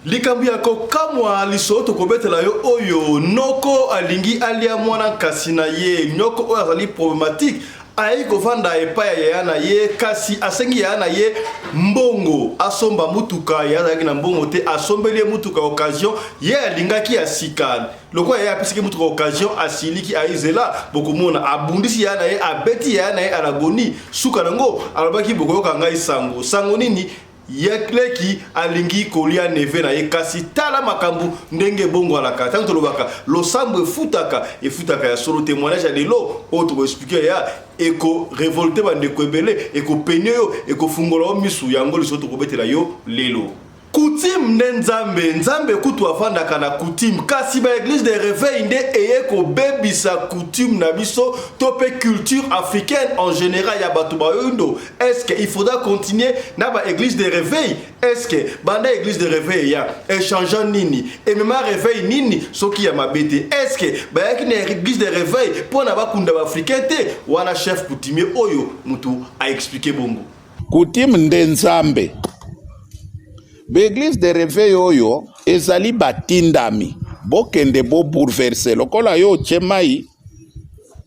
likambu ya kokamwa lisoto kobetela yo oyo noko alingi alia mwana kasi na ye nyoko oyo azali problématique ayi kovanda epai ya yana ye kasi asengi ya yana ye mbongo asomba mutuka ya azalaki na mbongo te asombeli mutuka occasion ye alingaki ya sika loko ya apisiki mutuka occasion asiliki aizela bokomona abundisi yana ye abeti yana ye alagoni suka nango alobaki bokoyoka ngai sango nini yekleki alingi kolia neve na ye kasi tala makambu ndenge bongo alaka tango tolobaka losambo efutaka ya solo témoignage ya lelo oyo tokoexplike ya eko révolté bandeko ebele eko penye yo eko fungola yo misu yango liso tokobetela yo lelo coutume nde nzambe kutu afandaka na coutume kasi ba église de réveil nde eye kobebisa coutume na biso to pe culture africaine en général ya bato bayondo. Est-ce que il faudra continuer na ba église de réveil? Est-ce que banda église de réveil ya échangeant nini et même réveil nini soki ya mabete? Est-ce que ba yaki na église de réveil pour na bakunda ba africain te wana chef coutumier oyo mutu a expliquer bongo coutume nde nzambe. L'église de réveil oyo ezali batindami bokende bo bouleverser lokola yo chemai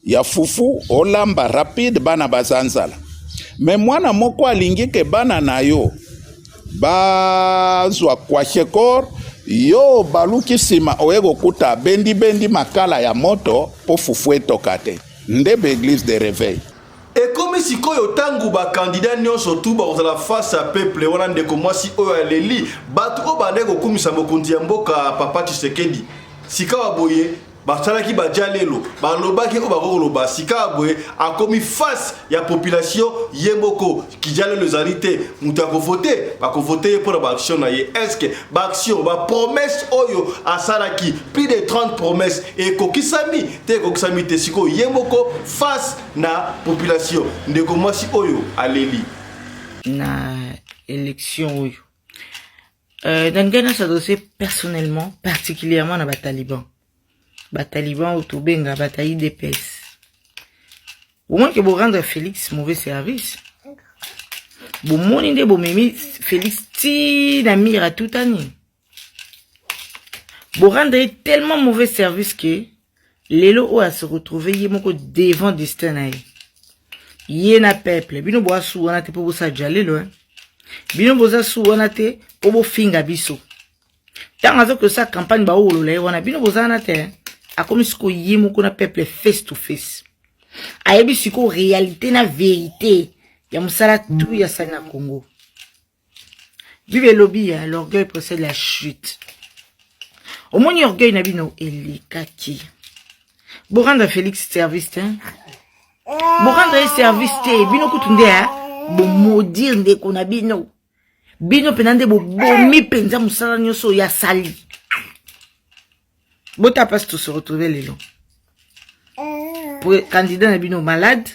ya fufu olamba rapide bana bazanzala mais mwana moko alingi ke bana na yo bazwa kwa shekor yo baluki sima oyego kuta bendi makala ya moto po fufu etokate nde l'église de réveil. Et comme si koyo tangu ba candidat nyonso tu ba kozala face à peuple wana ndeko mwasi oyo aleli batu o bande ko kumisa mokonzi ya mboka papa Tshisekedi sika waboye basalaki bajalelo balobaki o bakoloba sika waboye akomi face ya population yemboko kijalelo ezalite mutu akovote bakovote pour ba action na ye. Est-ce que ba action ba promesse oyo asalaki plus de 30 promesses et kokisami te siko yemboko face na population ndeko mwasi oyo aleli na élection oyo dangana s'adresser personnellement particulièrement na Bataliban au Toubenga, bataille d'épaisse. Au moins que vous rendre Félix mauvais service. Vous monidez vous mimi Félix ti namira tout année. Vous rendre tellement mauvais service que l'élo a se retrouver yemoko devant destin. Yena peuple. Bino boa sou anate pour vous sajale loin. Bino boza sou anate pour vous finga biso. Tant que ça campagne ba olo le wana bino boza anate. A comme ce qu'on y est, qu'on a peuple face to face. A yebi ce qu'on réalité na vérité. Ya msala tout ya sa na Congo. Vive lobby, l'orgueil précède la chute. Au moins, l'orgueil n'a bino elikaki. Bo rendre Félix service, hein. Bo rendre service, te. Bino kutunde, hein. Bo maudire nde qu'on a bino. Bino penande bo bomi penza msala nyoso ya sali. Bota passe tout se retrouver les longs. Pour candidat Nabino malade,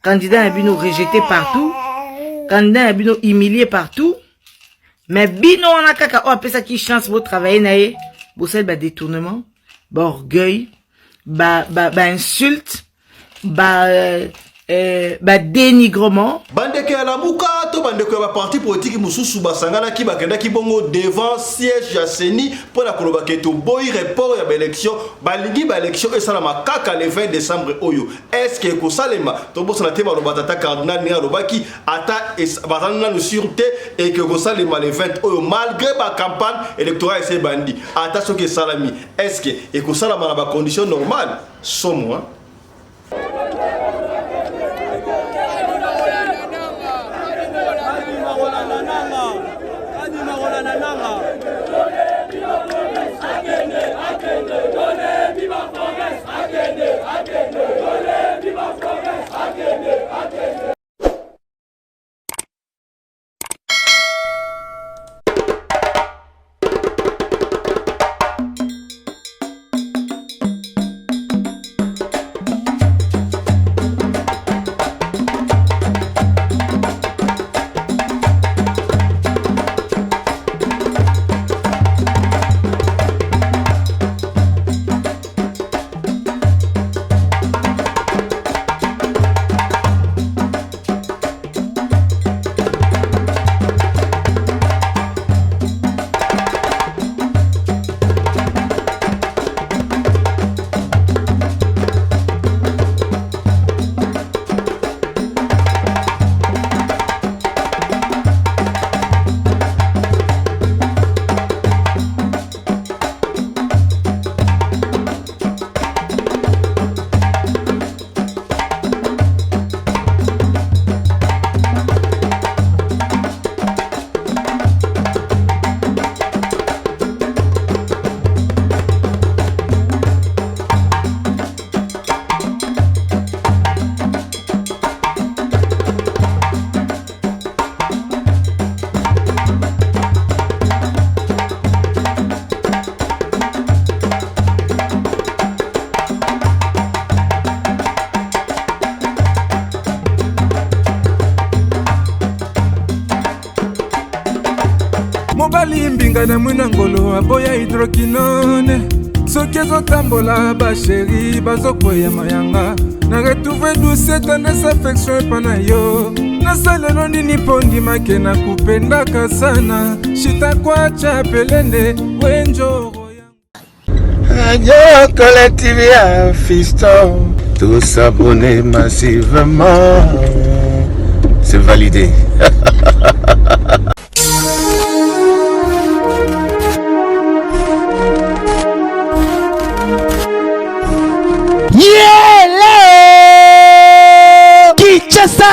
candidat Nabino rejeté partout, candidat Nabino humilié partout. Mais bino on a kaka oh apesa qui chance pour travailler nae, bossel ba détournement, ba orgueil, ba insulte, ba dénigrement. bandeke ya lamuka to bandeko ya parti politique mususu basangana ki bakenda ki bongo devant siège ya Seni pour la koloba keto boy report ya élection balingi ba élection et sala makaka le 20 décembre oyo. Est-ce que ko salema to bossa na tema lobata ta cardinal ni alobaki ata bazana no sûreté et que ko salema le 20 oyo malgré ba campagne électorale c'est bandi ata ce que salami. Est-ce que et ko salama na ba condition normale somo hein? na mwina ngolo aboya hydroquinone soki ezotambola basheri bazokwea mayanga na retrouve douce tendresse affection epa na yo nasalelo nini mpo ndimake na kupendaka sana shitakwacha pelende wenjoro Radio Collective à Fiston, tous s'abonner massivement, c'est validé. Kinshasa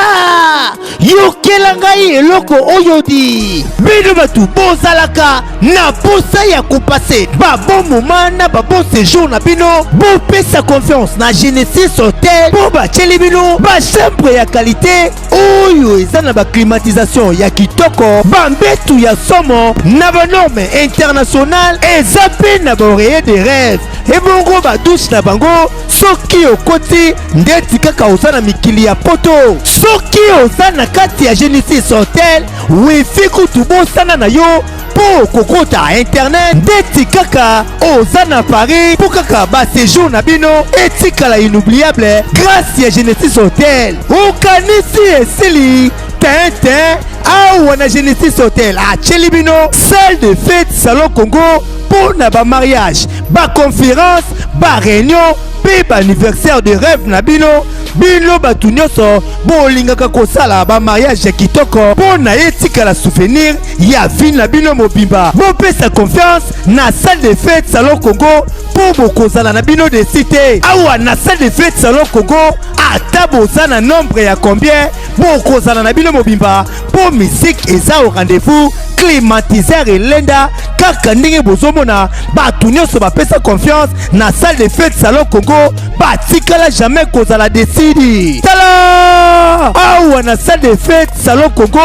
yokela ngai eloko oyodi bino batu bozalaka na posa ya kopase babon moma na babon séjour na bino bopesa confiance na Genesis Hotel po batieli bino bachambre ya qualité oyo eza na baclimatisation ya kitoko bambetu ya somo na banorme international eza mpe na baoreiller de rêve ebongo badouche na bango soki okoti ndeti kaka oza na mikili ya poto soki oza na kati ya Genesis Hotel wifi kutu bosana na yo po kokota internet ndeti kaka oza na Paris po kaka baséjour na bino etikala inoubliable grâce ya Genesis Hotel okanisi esili tintin awa na Genesis Hotel atieli bino salle de fête salon Congo pour na ba mariage ba conférence ba réunion pe ba anniversaire de rêve na bino batu nyonso bolingaka kosala ba mariage ya kitoko po na etikala souvenir ya vie na bino mobimba bopesa confiance na salle de fête salon Congo po bokozala na bino de cité awa na salle de fête salon Congo ata boza na nombre ya combien bokozala na bino mobimba po musique eza au rendez-vous climatiseur elenda kaka ndenge bozomona batu nyonso bapesa confiance na salle de fête salon Congo batikala jamais kozala desidi tala awa na salle de fête salon Congo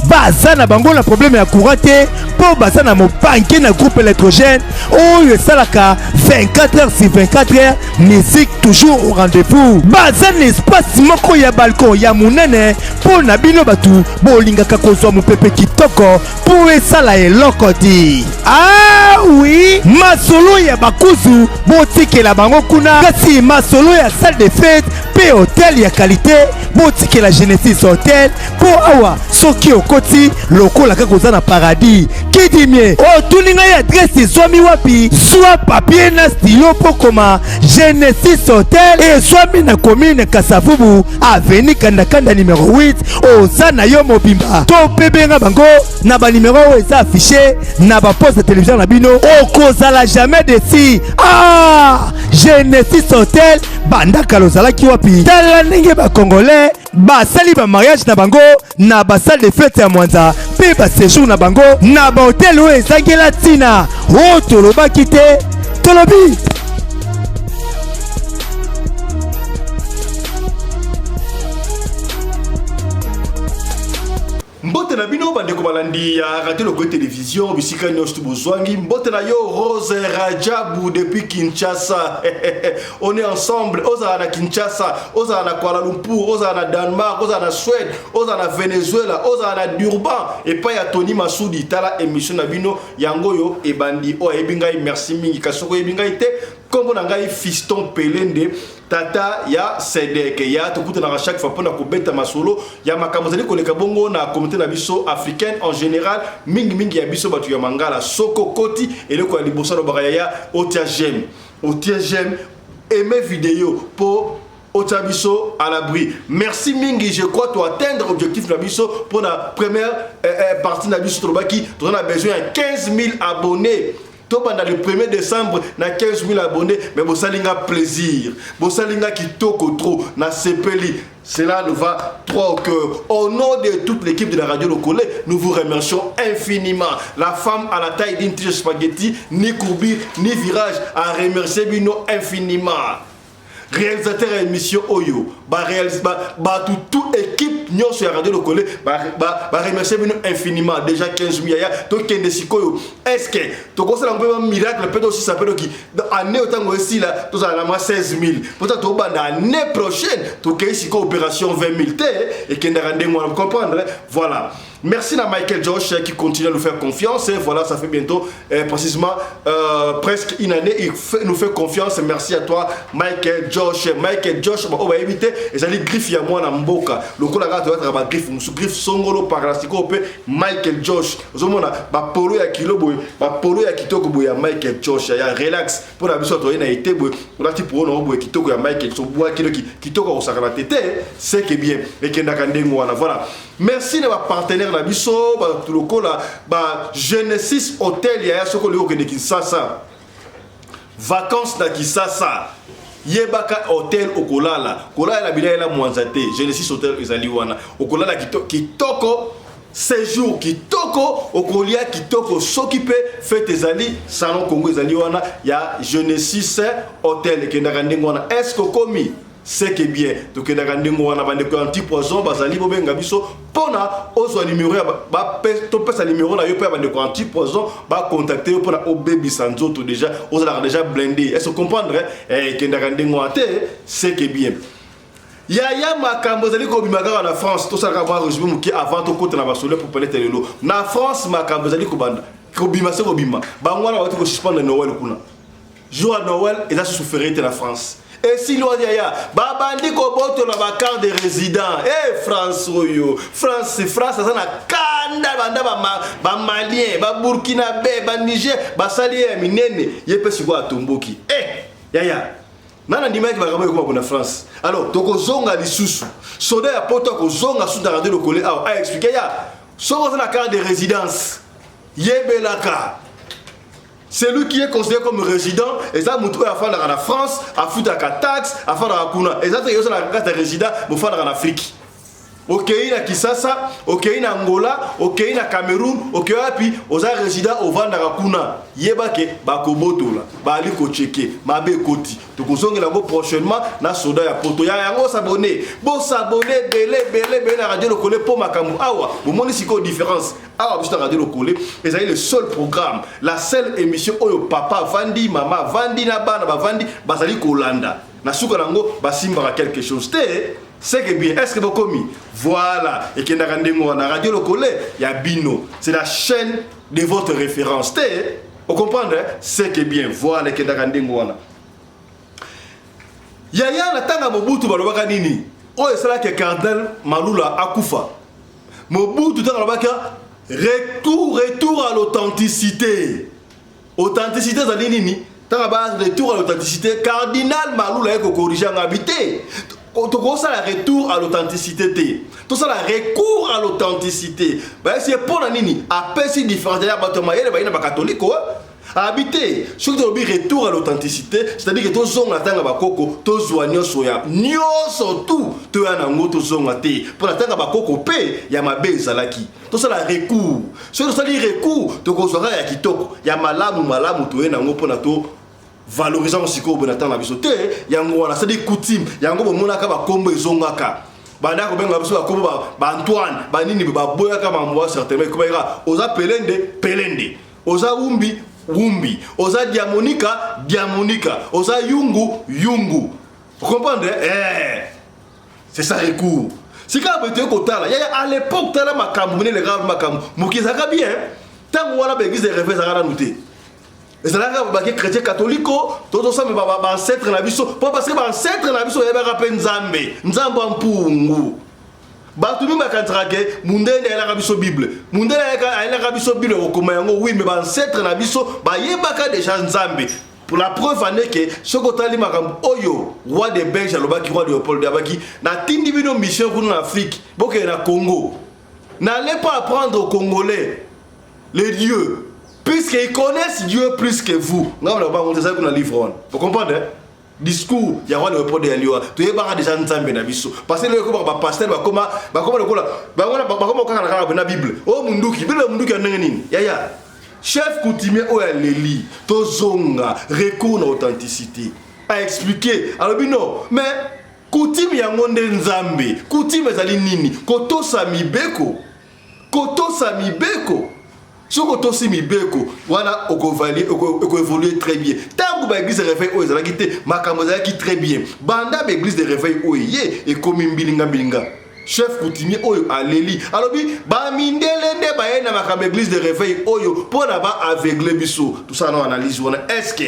baza na bango na problème ya courant te po baza na mopanke na groupe électrogène oyo esalaka 24 heures sur 24 heures musique toujours au rendez-vous baza na espace moko ya balcon ya munene po na bino batu bolingaka kozwa mopepe kitoko po esala eloko di ah oui masolo ya bakuzu botikela bango kuna kasi masolo ya salle de fête pe hotel ya qualité botikela Genesis Hotel po awa soki okoti lokola kaka oza na paradis kidimie otuninga ya adresse ezwami wapi zwa papier na stylo po koma Genesis Hotel ezwami na commune Kasavubu avenue Kandakanda numéro 8 oza na yo mobimba to pe benga bango na ba numéro oyo eza affiché na ba poste de télévision na bino okozala jamais desi ah Genesis Hotel bandaka lozalaki wapi tala ndenge ba congolais basali ba mariage na bango na ba salle de fête ya Mwanza pe ba séjour na bango na ba hotel oyo ezangela tina o tolobaki te tolobi mbote na bino bandeko balandi ya Radio Logo Télévision bisika nyonso bozwangi mbote na yo Rose Rajabu depuis Kinshasa on est ensemble ozala na Kinshasa ozala na Kuala Lumpur ozala na Danemark ozala na Suède ozala na Venezuela ozala na Durban et pas ya Tony Masudi tala émission na bino yango yo ebandi o ebingai merci mingi kasoko ebingai te kombo na ngai Fiston Pelende tata ya Sedek ya tukuta na chaque fois pona kobeta masolo ya makambo zali koleka bongo na communauté na biso africaine en général mingi ya biso batu ya mangala soko koti eleko ya libosa no bakaya ya otia j'aime aimer vidéo pour Otabiso à l'abri. Merci mingi, je crois tu atteindre l'objectif Nabiso pour la première partie Nabiso Trobaki. On a besoin de 15 000 abonnés. Tout pendant le 1er décembre, na 15 000 abonnés, mais vous salinga plaisir. Vous salinga qui toque trop, na sepeli. Cela nous va trop au cœur. Au nom de toute l'équipe de la radio Lokolé, nous vous remercions infiniment. La femme à la taille d'une tige spaghetti, ni courbi, ni virage, a remercié Bino infiniment. Réalisateur et émission Oyo, toute équipe nous sur la radio Lokolé, remercier infiniment. Déjà 15 000 donc est-ce que tu conseilles un miracle peut aussi s'appeler qui année autant aussi là tu as 16 000 peut-être l'année prochaine tu as ici opération 20 000 et qui n'a rien de comprendre voilà. Merci à Michael Josh qui continue à nous faire confiance. Et voilà, ça fait bientôt précisément presque une année. Il nous fait confiance. Merci à toi, Michael Josh. Michael Josh, on va éviter. Et ça dit griffe à moi dans Mboka. Le coup, la gâte, on va griffe. On se griffe Songolo par la Michael Josh. Vous avez un polo ya kilo boy, un polo ya kitoko boy ya Michael Josh. Ya relax. Pour la mission, on a été boy. On a dit pour nous boy kitoko ya Michael. So boy kitoko au sakala tete. C'est que bien. Et qu'il n'a qu'un dengo. Voilà. Merci à ma partenaire la biso, tout le coup là, Genesis Hotel, il y a ce qu'on lui a dit Kinshasa. Vacances na Kinshasa. Yebaka Hotel Okolala. Kolala la bila la mwanzate. Genesis Hotel ezaliwana. Okolala kitoko séjour kitoko okolia kitoko s'occuper fait ezali salon Congo ezaliwana ya Genesis Hotel kendaka ndengwana. Est-ce que komi c'est que bien donc ndakandingo wana bandeko anti-poison bazali bobenga biso pona ozwa numéro ba to pesa numéro na yo pe bandeko anti-poison ba contacter yo pona obebi sanzoto déjà ozala déjà blindé. Est-ce que comprendre que ndakandingo ate c'est que bien Yaya makambo zali ko bimaka na France to sala ka rejime muki avant to kota na basole pour parler telelo na France makambo zali ko banda ko bima se ko bima bangwana wati ko suspendre Noël kuna jour à Noël et là souffrir de la France. Et si l'on dit, babandi ko boto na ba carte de résident. France oyo. France, ça na kanda banda ba Malien, ba Burkinabé, ba Niger, ba Salien minene. Yepe siko atomboki. Yaya. Nana ndima ki bakabo ko na France. Alors, toko zonga lisusu. Soda ya poto ko zonga sous radio le coller a expliquer ya. Soko na carte de résidence. Yebelaka. Celui qui est considéré comme résident, et ça, moutou à faire en France, à foutre à taxe, à faire à Kuna. Et ça, c'est la carte de résident, pour faire en Afrique. Ok, il y a Kinshasa, ok, il y a Angola, ok, il y a Cameroun, ok, puis, aux résidents, au Vanda Kuna. Yebake, Bakoboto, Baliko Tcheke, Mabe Koti. Donc, on a prochainement, na soda ya poto. Ya yango s'abonner. Bon s'abonner, belé, la radio le coller pour ma camou. Awa, vous montrez si quoi différence. Awa, vous radio le coller. Et ça est le seul programme, la seule émission où le papa Vandi, maman Vandi, Nabana, Vandi, Basali Kolanda. Na soukarango, Basimba quelque chose. C'est que bien, est-ce que vous commis? Voilà, et qu'il y a la radio le collé, il y a Bino, c'est la chaîne de votre référence. Vous comprenez? C'est que bien, voilà, qu'il y a la Yaya na tanga Mobutu balobaka nini? Oh, c'est là que Cardinal Malula akufa. Mobutu tanga balobaka retour à l'authenticité. Authenticité ça dit nini? Tanga ba retour à l'authenticité. Cardinal Malula eko corriger en habité. Tout ça le retour à l'authenticité. Tout ça le recours à l'authenticité. C'est pour la nini. Après si différent, il y a des catholiques. Habiter, surtout le retour à l'authenticité, c'est-à-dire que tous les gens bakoko, tous les soya, nyoso tout, tu as un autre son athée. Pour la tanga bakoko pe, ya mabe zalaki. Tout ça la recours. Sur ça les recours, tu kozora ya kitoko, ya malamu tu es na ngopo na to. Valorisant aussi ko bonatan na bisote, yango wana c'est des coutumes, yango bomona ka ba kombo ezongaka. Banda ko benga biso ba kombo ba Antoine, ba nini ba boya ka mamwa certainement ko ira, oza pelende, oza Wumbi, oza diamonica, oza yungu. Vous comprenez? C'est ça le cours. Si quand vous êtes là, à l'époque, tu as makambu, les gars makambu, mouki ça va bien. Tant que vous avez l'église des rêves, ça va noter. Et c'est là que les chrétiens catholiques, tout ça, mais ancêtre na biso, parce que ancêtre na biso, il y a un Nzambe mpungu. Batumi makantrake mundende ala kabiso Bible. Mundende ala kabiso Bible okoma yango oui mais ancêtre na biso ba yebaka déjà Nzambe. Pour la preuve année que ce que tali makambo oyo roi de Belge alobaki roi Léopold Dabaki na tindi bino mission pour l'Afrique, boke na Congo. N'allez pas apprendre aux Congolais les dieux puisqu'ils connaissent Dieu plus que vous. Non, on va montrer ça dans le livre. Vous comprenez? Discours il y a roi Léopold de Aliwa tu es bara déjà Nzambe na biso parce que le pasteur ba koma na Bible oh munduki nini yaya chef coutumier o ya leli to zonga recours na authenticité a expliquer alors bino mais coutume ya ngonde Nzambe coutume ezali nini kotosa mibeko Soko tosi mibeko wana évoluer très bien. Tant que l'église de réveil o ezalaki te makambo ezalaki très bien. Banda l'église de réveil o ye et comme mbilinga. chef coutumier oyo aleli alobi ba mindele nde ba yena makambo église de réveil oyo pour na ba aveugle biso tout ça non analyse on est-ce que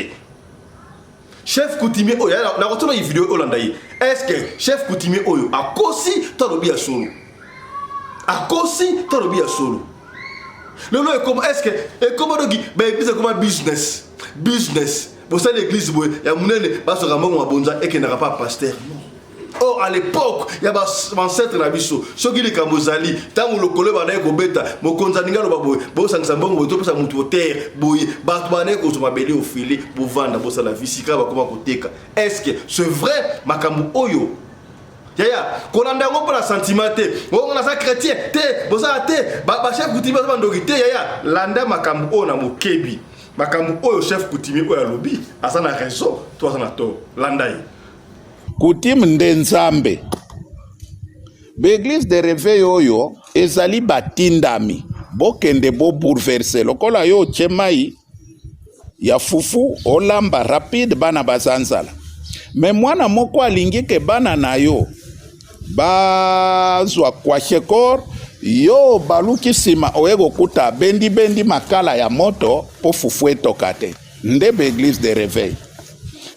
chef coutumier oyo na kotona yi vidéo olanda yi est-ce que chef coutumier oyo akosi to lobi ya solo lelo comme est-ce que et comment dogi ba église comme business pour ça l'église boy ya munene ba so ramongo mabonza et que n'aura pas pasteur. Oh, à l'époque, il y a des ancêtres na biso. Soki li kambozali, tango lokole ba na ko beta, mo konzaninga lo baboy, bo sangsambongo bo to pesa mutu terre, boy, ba to ba na ko so mabeli au filet pour vendre bo sala visika ba koma koteka. Est-ce que c'est vrai makambo oyo? Yaya, kolanda ngo pour la sentimenté. On a ça chrétien, te, bo ça te, ba chef coutumier ba ndorité yaya, landa makambo o na mokebi. Makambo oyo chef coutumier oyo lobi, asa na raison, toi ça na tort. Landa yi. Coutume ndenzambe. L'église de réveil oyo ezali batindami. Bokende bo bouleverser. Lokola yo chemai ya fufu olamba rapide bana bazanzala. Mais mwana moko alingi ke bana na yo bazwa kwa shekor yo baluki sima oego kuta bendi makala ya moto po fufu etokate. Ndebe église de réveil.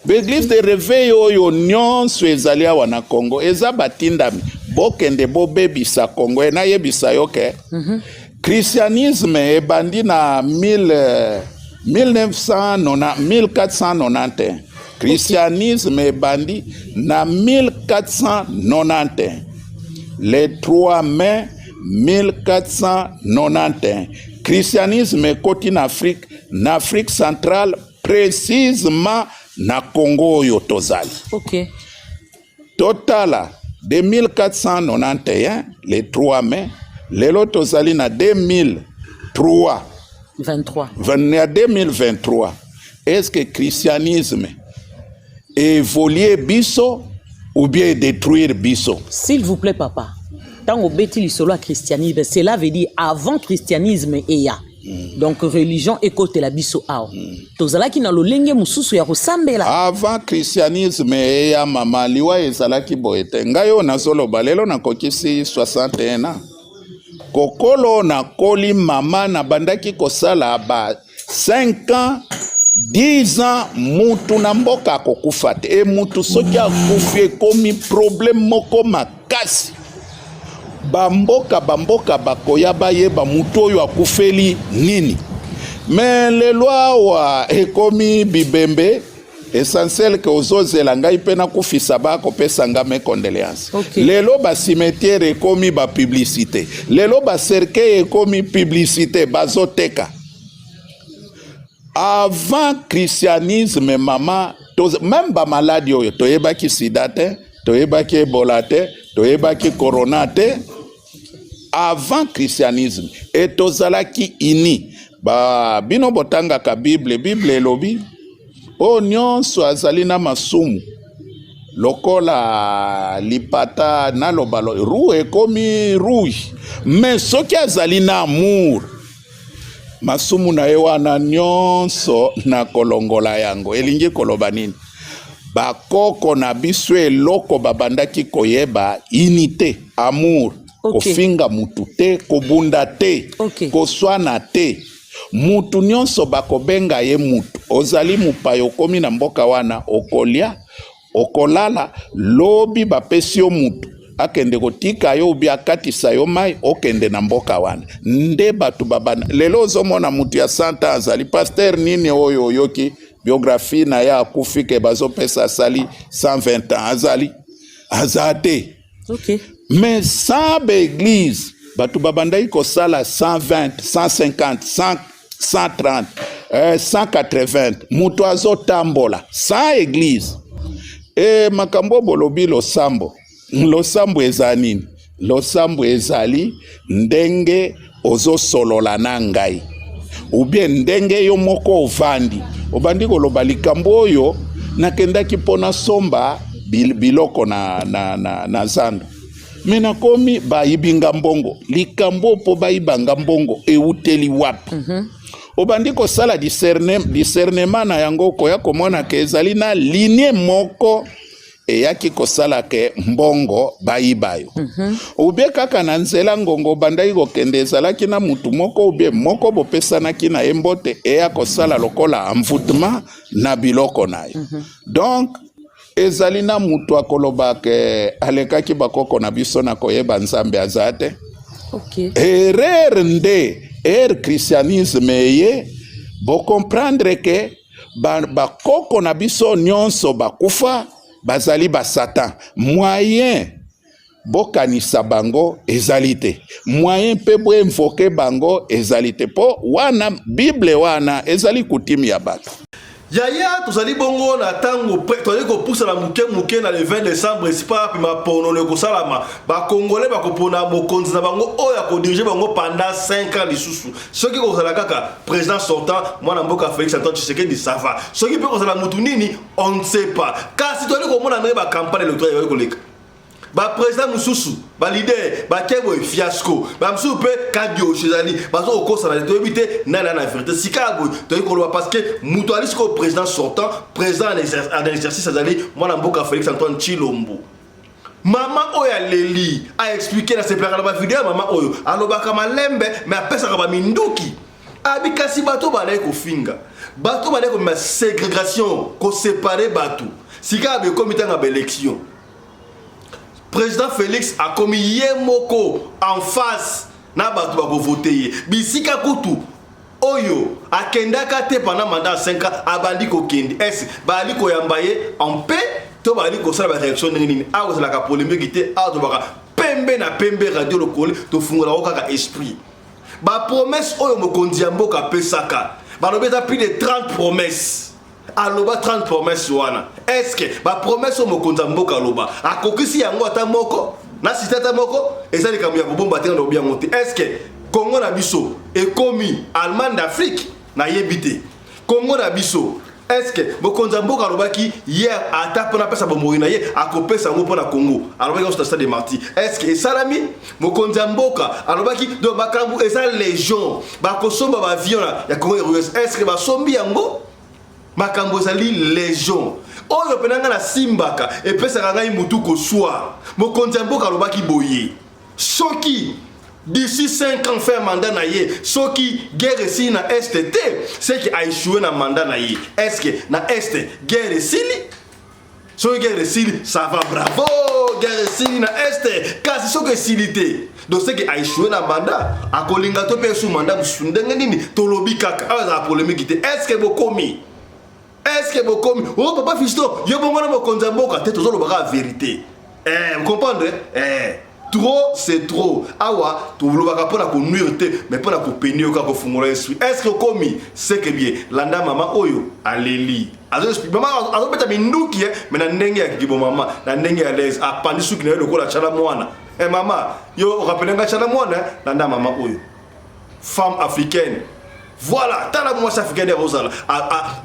L'église de réveil oyo nyonso ezali awa na Congo eza batindami bokende bo bebisa Congo na yebisa yoke christianisme ebandi na 1491 christianisme ebandi na 1491 le 3 mai 1491 christianisme ekoti na Afrique centrale précisément na Congo oyo tozali. Ok. Totala de 1491 le 3 mai lelo tozali na 2023. Est-ce que christianisme évolue biso ou bien détruire biso? S'il vous plaît papa. Tant au beti lisolo christianisme, cela veut dire avant christianisme eya. Donc religion écoute la biso ao. Tozalaki na lolenge mususu ya kosambela. Avant christianisme ya mama liwa ezalaki boete. Ngayo na solo balelo na kokisi 61 ans. Kokolo na koli mama na bandaki kosala ba 5 ans 10 ans mutu na mboka kokufate. E mutu soki akufi komi problème moko makasi. Bamboka bakoya bayeba mutu oyo akufeli nini. Mais le loi wa ekomi bibembe essentiel que ozozela ngai pena kufisa bako pesa ngame condoléance. Okay. Lelo ba cimetière ekomi ba publicité. Lelo ba cercueil ekomi publicité bazoteka. Avant christianisme mama même ba maladie oyo toyebaki sida te, toyebaki ebola te, toyebaki corona te. Avant christianisme et tozalaki ini ba bino botanga ka bible elobi o nyonso azali na masumu lokola lipata na lobalo rouge ekomi rouge mais soki azali na amour masumu na ye wana nyonso na kolongola yango elingi koloba nini bakoko na biso eloko babandaki koyeba unité amour. Okay. Kofinga mutu te, kobunda te, okay. Koswana te. Mutu nyonso bakobenga ye mutu. Ozali mupayo komi na mboka wana okolia, okolala, lobi bapesi yo mutu. Akende kotika yo ubi akatisa yo mai, okende na mboka wana. Nde batu babana. Lelo ozomona mutu ya 100 ans azali. Pasteur nini oyo yoki biographie na ya akufike bazo pesa asali 120 ans azali. Azate. Ok. Mais sans église, batu babandai ko sala 120, 150, 130, 180, mutu azo tambola, sans église. E makambo bolobi losambo ezanini, losambo ezali ndenge ozo solola na ngai. Ou bien ndenge yo moko ovandi, obandi koloba likambo oyo nakendaki pona somba biloko na zando. Mena komi baibinga mbongo likambo po baibanga mbongo euteli wapi. Obandi ko sala discernement na yango koya komona ke ezali na linie moko eyaki kosala ke mbongo bayibayo ubie kaka na nzela ngongo bandai kokende ezalaki na mutu moko ubie moko bopesanaki na ye mbote eya kosala lokola envoûtement na biloko na ye donc ezali na mutu akoloba ke alekaki bakoko na biso na koyeba nzambe aza te erreur nde christianisme ye comprendre ke bakoko na biso nyonso bakufa bazali basatan moyen bokanisa bango ezali te moyen mpe boinvoke bango ezali te po wana bible wana ezali kutimi ya bato Yaya, tozali bongo na tango tozali ko poussa na muke na le 20 décembre sipa pima pono le ko salama ba congolais ba ko pona mokonzi na bango oya ko diriger bango pendant 5 ans lisusu soki ko sala kaka président sortant mwana mboka Félix Antoine Tshisekedi ça va soki pe ko sala mutu nini on ne sait pas kasi tozali ko mona na ba campagne électorale ko leka ba président mususu ba leader ba kebo fiasco ba mususu pe kadio chezali ba zo ko sala to éviter na vérité sikabo to ko lo parce que mutu ali ko président sortant président en exercice azali mwana mboka Félix Antoine Tshilombo mama oya leli a expliqué na se plaka na ba vidéo mama oyo alobaka malembe mais apesa ka ba minduki abikasi bato balai ko finga bato balai ko ma ségrégation ko séparer bato sikabo comité na ba élection président Félix a commis yemoko en face na bato ba voter bisika kutu oyo akendaka te pendant mandat 5 ans abandi ko kendi est bali ko yambaye en paix to bali ko sala ba réaction nini a ko sala ka polémique te a to baka pembe na pembe radio lokole to fungola ko kaka esprit ba promesse oyo mokonzi mboka pesaka ba lobeta plus de 30 promesses aloba 30 promesses wana est-ce que ba promesse o mokonza mboka loba akokisi yango ata moko na sitata moko ezali kamu ya kobomba te ndo bien monter est-ce que Congo na biso ekomi Allemagne d'Afrique na yebité Congo na biso est-ce que mokonza mboka lobaki hier ata pona pesa bomoi na ye akopesa ngo pona Congo alobaki au stade de Marty est-ce que salami mokonza mboka alobaki do bakambu eza légion ba kosomba ba avion ya Congo est-ce que ba sombi yango makambo ezali légion oyo penanga na simbaka epesaka ngai mutu koswa mokonzi ya mboka alobaki boye soki d'ici 5 ans fait mandat na ye soki guerre si na STT c'est qui a échoué na mandat na ye est-ce que na est guerre sili soki guerre sili ça va bravo guerre sili na est kasi soki silité donc c'est qui a échoué na mandat akolinga to pe sous mandat musundenge nini tolobi kaka aza polémique est-ce que bokomi est-ce que bokomi oh papa fisto yo bongo na mokonza mboka te tozolo baka vérité vous comprenez trop c'est trop awa to lobaka pona ko nuire te mais pona ko penir ka ko fungola esprit est-ce que komi c'est que bien landa mama oyo aleli azo explique mama azo beta minduki mais na ndenge ya kibo mama na ndenge ya les apandi suki na lokola chala mwana mama yo rappelenga chala mwana landa mama oyo femme africaine. Voilà, t'as la moitié africaine de Rosala.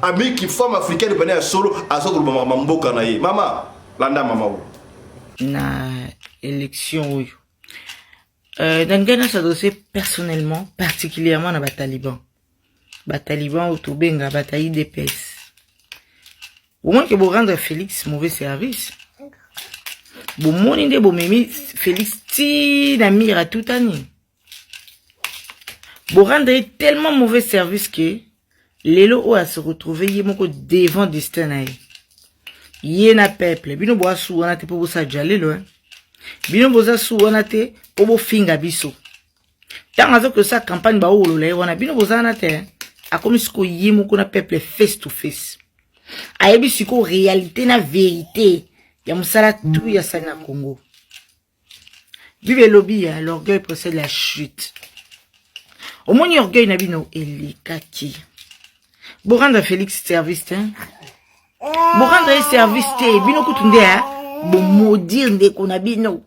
Ami qui femme africaine de solo, à ce que maman mboka na ye. Maman, landa maman. Na élection dans Ghana ça dossier personnellement, particulièrement na Bataliban. Bataliban au Toubenga, bataille DPS. Au moins que vous rendre Félix mauvais service. Bon moni de bon mimi Félix ti na mira tout année. Vous rendez tellement mauvais service que Lelo o a se retrouver yemoko devant destin. Yena peuple, bino boa sou wana te po bosa jalelo hein. Bino boza sou wana te po bo finga biso. Tant que ça campagne ba o lole wana bino boza na te a comme ce ko yemoko na peuple face to face. Ayebi siko réalité na vérité ya musala tout ya sana Congo. Vive lobby, l'orgueil précède la chute. Au moins, orgueil n'a bino elikaki. Bo rendre Félix service, hein? Bo rendre service, bino kutunde, hein? Bo maudire nde kona bino.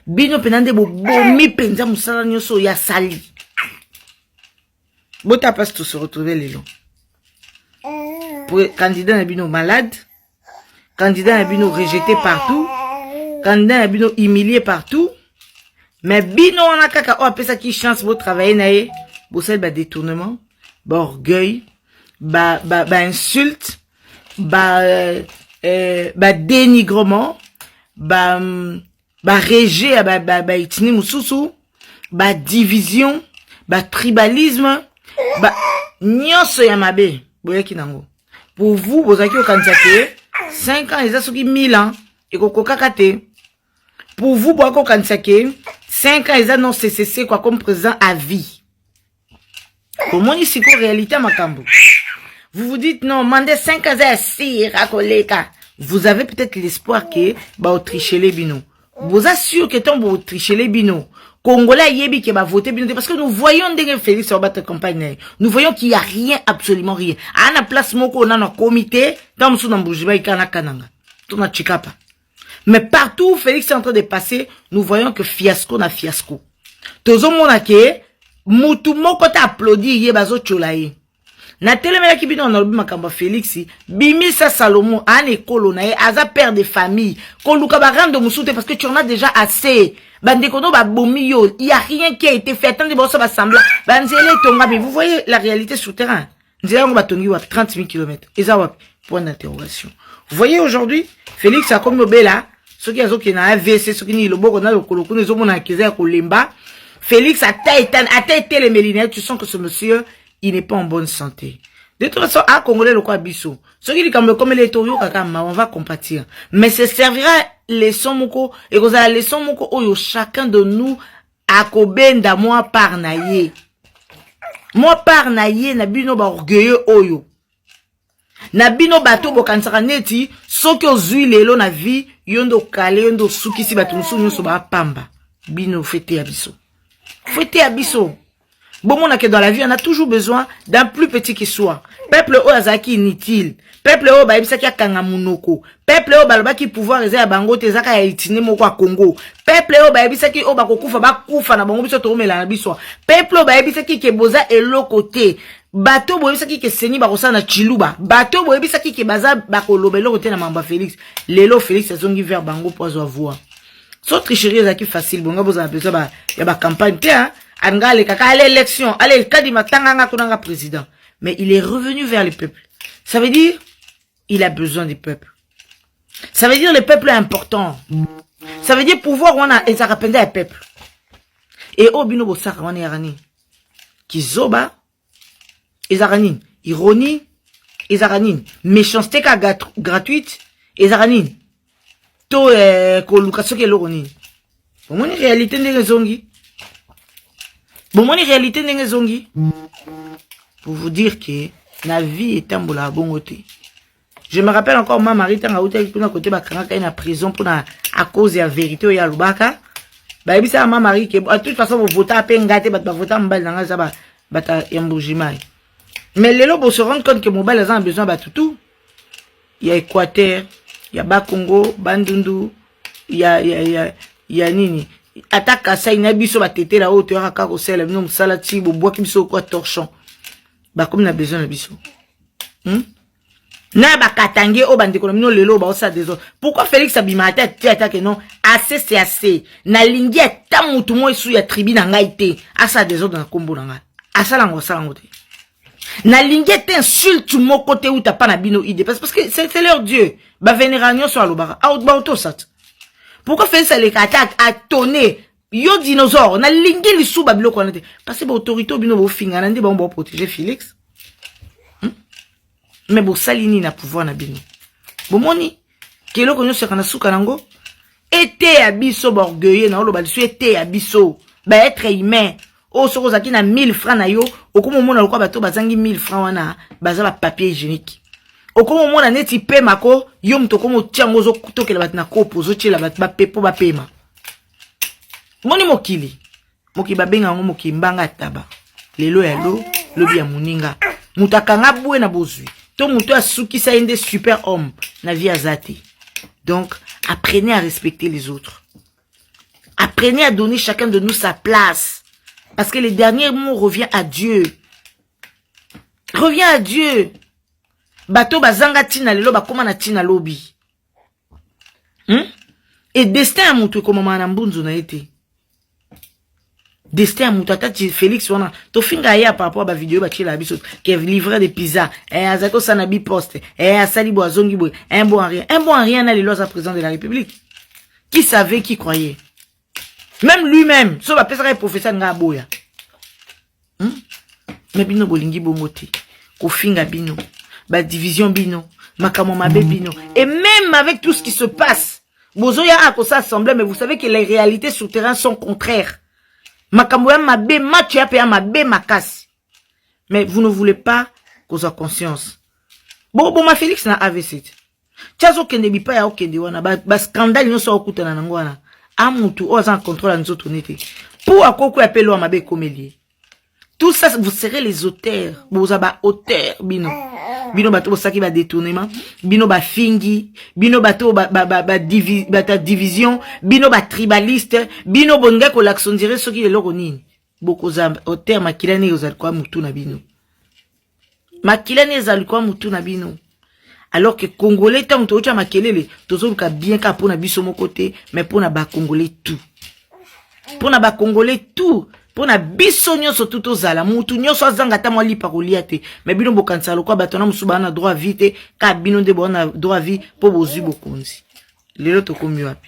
Bino penande bo bomi penza musala nyoso ya sali. Bo ta passe tout se retrouver les longs. Pour candidat n'a bino malade. Candidat n'a bino rejeté partout. Candidat n'a bino humilié partout. Mais bino on a kaka o apesa qui chance pour travailler nae. Bossel ba détournement, ba orgueil, ba insulte, ba dénigrement, rejet, itini mususu, division, tribalisme, nyonso ya mabe, boyaki nango. Pour vous, vous avez 5 ans, et ça, 1000 ans, et kokokakate. Pour vous, vous avez 5 ans, et ça, non, c'est quoi, comme président à vie. Comment ici, quoi, réalité, ma cambo? Vous vous dites, non, mandez 5 ans, si, rakoleka. Vous avez peut-être l'espoir que, tricher les binos. Vous assurez que tant vous tricher les binos. Congolais yebi qui va voter bien parce que nous voyons des Félix sur votre campagne. Nous voyons qu'il y a rien, absolument rien. À la place moko on a un comité dans le sous Mboujiba et Kananga. Tout na chikapa. Mais partout où Félix est en train de passer, nous voyons que fiasco na fiasco. Tozo monake mutu moko ta applaudi yebazo cholaye. Na telemela ki bino na makamba Félix bimi sa Salomon an ekolo na ye aza père de famille ko luka ba rendre musute parce que tu en as déjà assez. Bandekono ba bomi yo, il y a rien qui a été fait. Attendez bon ça va sembler. Banzele tonga mais vous voyez la réalité sur terrain. Nzela ngo batongi wa 30 000 km. Eza point d'interrogation. Vous voyez aujourd'hui Félix a comme nobela ceux qui azoki na AVC ceux qui ni loboko na lokolo kuno zo mona keza ko lemba. Félix a été les mélinés, tu sens que ce monsieur il n'est pas en bonne santé. De toute façon, à Congolais, le quoi biso. Ce qui dit comme les toyo kakama, on va compatir. Mais ce servira les sons moko, et vous allez les sons moko, oyo, chacun de nous, a kobenda, moi par naye. Moi par naye, nabino ba orgueilleux oyo. Nabino bato bo kansara neti, soki ozui lelo na vie, yondo kale, yondo sukisi batunsu, nyonso ba pamba. Bino fete abiso. Fete abiso. Bon, on a que dans la vie, on a toujours besoin d'un plus petit qui soit. Peuple Oazaki inutile. Peuple O Baibisaki a Kangamunoko. Peuple O Balbaki pouvoir réserver à Bango Tezaka ya itine moko a Congo. Peuple O Baibisaki O Bakokufa Bakufa na Bango biso torome la biso. Peuple O Baibisaki ke boza et l'autre côté. Bateau Boibisaki ke seni barosa na Chiluba. Bateau Boibisaki ke baza bakolobe l'autre côté na Mamba Félix. Lelo Félix a zongi vers Bango pour avoir. So tricherie zaki facile. Bonga boza besoin ya ba campagne hein. Angale kaka à l'élection, allez kadima tanganga kunanga président. Mais il est revenu vers le peuple. Ça veut dire il a besoin du peuple. Ça veut dire le peuple est important. Ça veut dire pouvoir on a et ça rappelle le peuple. Et obino bosaka wana yarani. Kizoba ezarani, ironie ezarani, méchanceté ka gratuite ezarani. To ko lukasoke loroni. Bon en réalité ndenge zongi. Bon, mon réalité n'est zongi. Pour vous dire que la vie est un bola bongoté. Je me rappelle encore ma mari tanga outa pour na côté bakanga na prison pour na à cause de la vérité ya lubaka. Ba ebisa ma mari que de toute façon vous votez à pengate ba voter mbal nanga ça bata yambujimai. Mais les lobos se rendent compte que mobile a besoin ba tout. Il y a Équateur, il y a Bakongo, Bandundu, il y a nini. Attaque à ça, il y a biso batete la haute, il y a un carrousel, il y a un salati, il y a biso quoi torchon. Bah, comme on a besoin de biso. Na ba katangue o bande kono mino lelo ba osa des autres. Pourquoi Félix Abimata attaque non? Assez c'est assez. Na lingi ta mutu mo isu ya tribi na ngai te. Asa des autres na kombo na ngai. Asa lango te. Na lingi te insulte mo côté où t'as pas na bino idée parce que c'est leur dieu. Ba vénération sur alobara. Out ba auto sat. Pourquoi faire ça les attaques à tonner yo dinosaure na lingi li sou babilo ko na te parce que ba autorité bino bo finga na ndi ba on protéger Félix. Mais bo salini na pouvoir na bino. Bo moni kelo ko nyoso kana suka nango été abiso ba orgueilleux na lo ba su été abiso ba être humain o soko zaki na 1000 francs na yo okomo mona lokwa bato bazangi 1000 francs wana baza ba papier hygiénique. Okomo mona neti pe mako yo mtoko mo tiango zo kutokela bat na kopo zo tiela bat ba pepo ba pema. Moni mokili. Moki babenga ngo moki mbanga taba. Lelo ya lo lobi ya muninga. Mutakanga bwe na bozui. To muto asukisa ende super homme na vie azati. Donc apprenez à respecter les autres. Apprenez à donner chacun de nous sa place. Parce que le dernier mot revient à Dieu. Revient à Dieu. Bato bazanga tina lelo bakoma na tina lobi. Et destin a montré comment manambunzu na été. Destin Moutata Félix wana to finga ya par rapport à ba vidéo ba tchela biso qui est livreur de pizza azako sanabi poste asali boazongi boy un bon à rien na les lois à président de la République qui savait qui croyait même lui-même so ba pesa professeur nga boya mais bino bolingi bongote ko finga bino ba division bino makamo mabe bino et même avec tout ce qui se passe bozoya a ko s'assembler mais vous savez que les réalités sur terrain sont contraires. Makambo ya mabe match ya pe ya mabe makasi. Mais vous ne voulez pas qu'on ait conscience. Bon ma Félix na AVC. Tchazo kende bipa ya okende wana ba scandale no so okutana nango wana. Amutu o za contrôle nzoto nete. Pour akoko ya pelo mabe komelie. Tout ça vous serez les auteurs. Vous aba auteur bino. Bino bato saki ba détournement, bino ba fingi, bino bato ba division, bino ba tribaliste, bino bonga ko l'action dire ce qui est loko nini. Boko za auteur makilane ozali kwa mutu na bino. Makilane ozali kwa mutu na bino. Alors que Congolais tant to cha makelele, tozo ka bien ka pona biso mo côté, mais pona ba Congolais tout. Pona ba Congolais tout. Pona biso nyonso tout ozala mutu nyonso azanga ta mwa lipa kolia te mais bino bokanisa lokwa batona musuba na droit vite ka bino de bona droit vie po bozu bokonzi lelo to komi wapi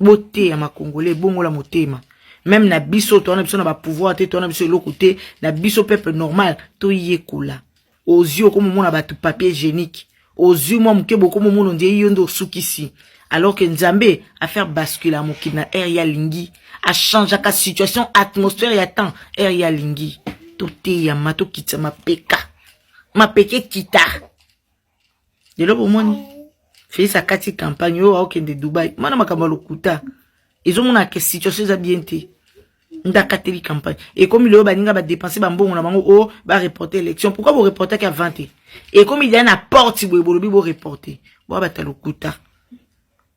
bote ya makongolais bongo la motema même na biso to na biso na ba pouvoir te to na biso lokote na biso peuple normal to yekola aux yeux comme mona ba tout papier hygiénique aux yeux moi muke boko mono ndie yondo sukisi alors que Nzambe a fait basculer mokina air ya lingi a changer la situation atmosphère ya temps air ya lingi tote ya mato kitsa ma peke kita de lo bomoni fait sa kati campagne au okende Dubaï mana makamba lokuta ils ont mona que situation za bien te ndakateli campagne et comme il baninga ba dépenser ba mbongo na bango o ba reporter élection pourquoi vous reporter qu'à 20 et comme il y a na porte bolobi bo reporter bo ba talokuta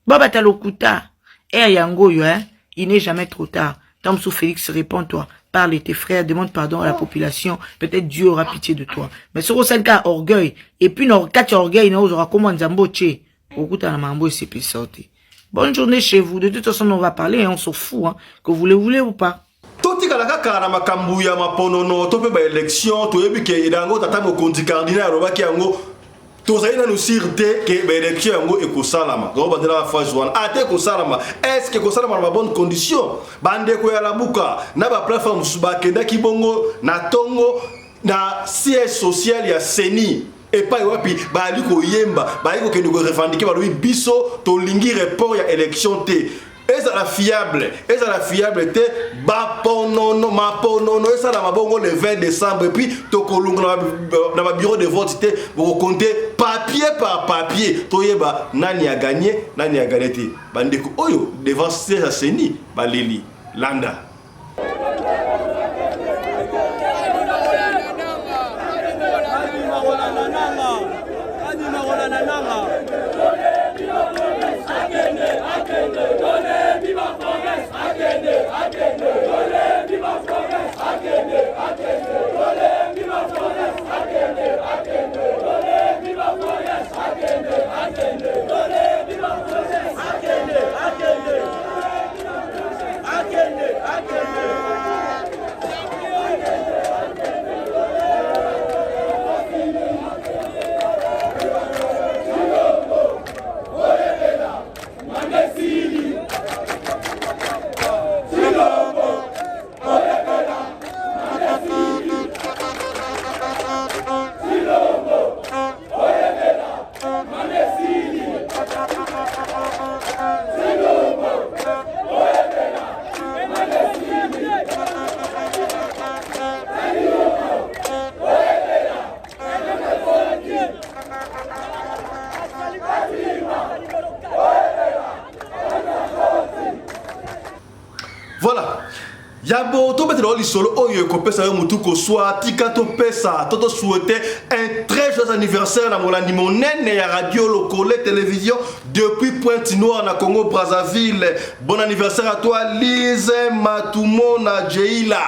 Baba Talokuta, yango yo, il n'est jamais trop tard. Tom sous Félix, réponds-toi, parle de tes frères, demande pardon à la population, peut-être Dieu aura pitié de toi. Mais sur le cas orgueil, et puis non, quand tu orgueil, il aura comment Nzambo tché, Okuta na mambo c'est plus sorti. Bonne journée chez vous, de toute façon on va parler, on s'en fout, hein, que vous le voulez ou pas. Toti kalaka kana makambu ya maponono, tope ba élection, to yebi ke idango tata mo kondi cardinal robaki yango. Tozaina nous sirte que l'élection yango ekosalama. Donc bandela phase 1. Ate ekosalama. Est-ce que ekosalama na bonne condition? Bande ko ya labuka na ba plateforme subakenda kibongo na tongo na siège social ya Seni. Et pas wapi ba liko yemba ba iko kende ko revendiquer ba lui biso to lingi report ya élection te. Est-ce la fiable te ba ponono ma ponono ça la mabongo le 20 décembre et puis to kolunga na ba bureau de vote te vous compter papier par papier to yeba nani a gagné te bandeko oyo devant ces Seni ba leli landa. Voilà. Yabo to mettre dans solo oyo ko pesa yo mutu ko soit tika to pesa toto souhaiter un très joyeux anniversaire na molandi monene ya radio locale télévision depuis Pointe-Noire na Congo Brazzaville. Bon anniversaire à toi Lise Matumona Jeila.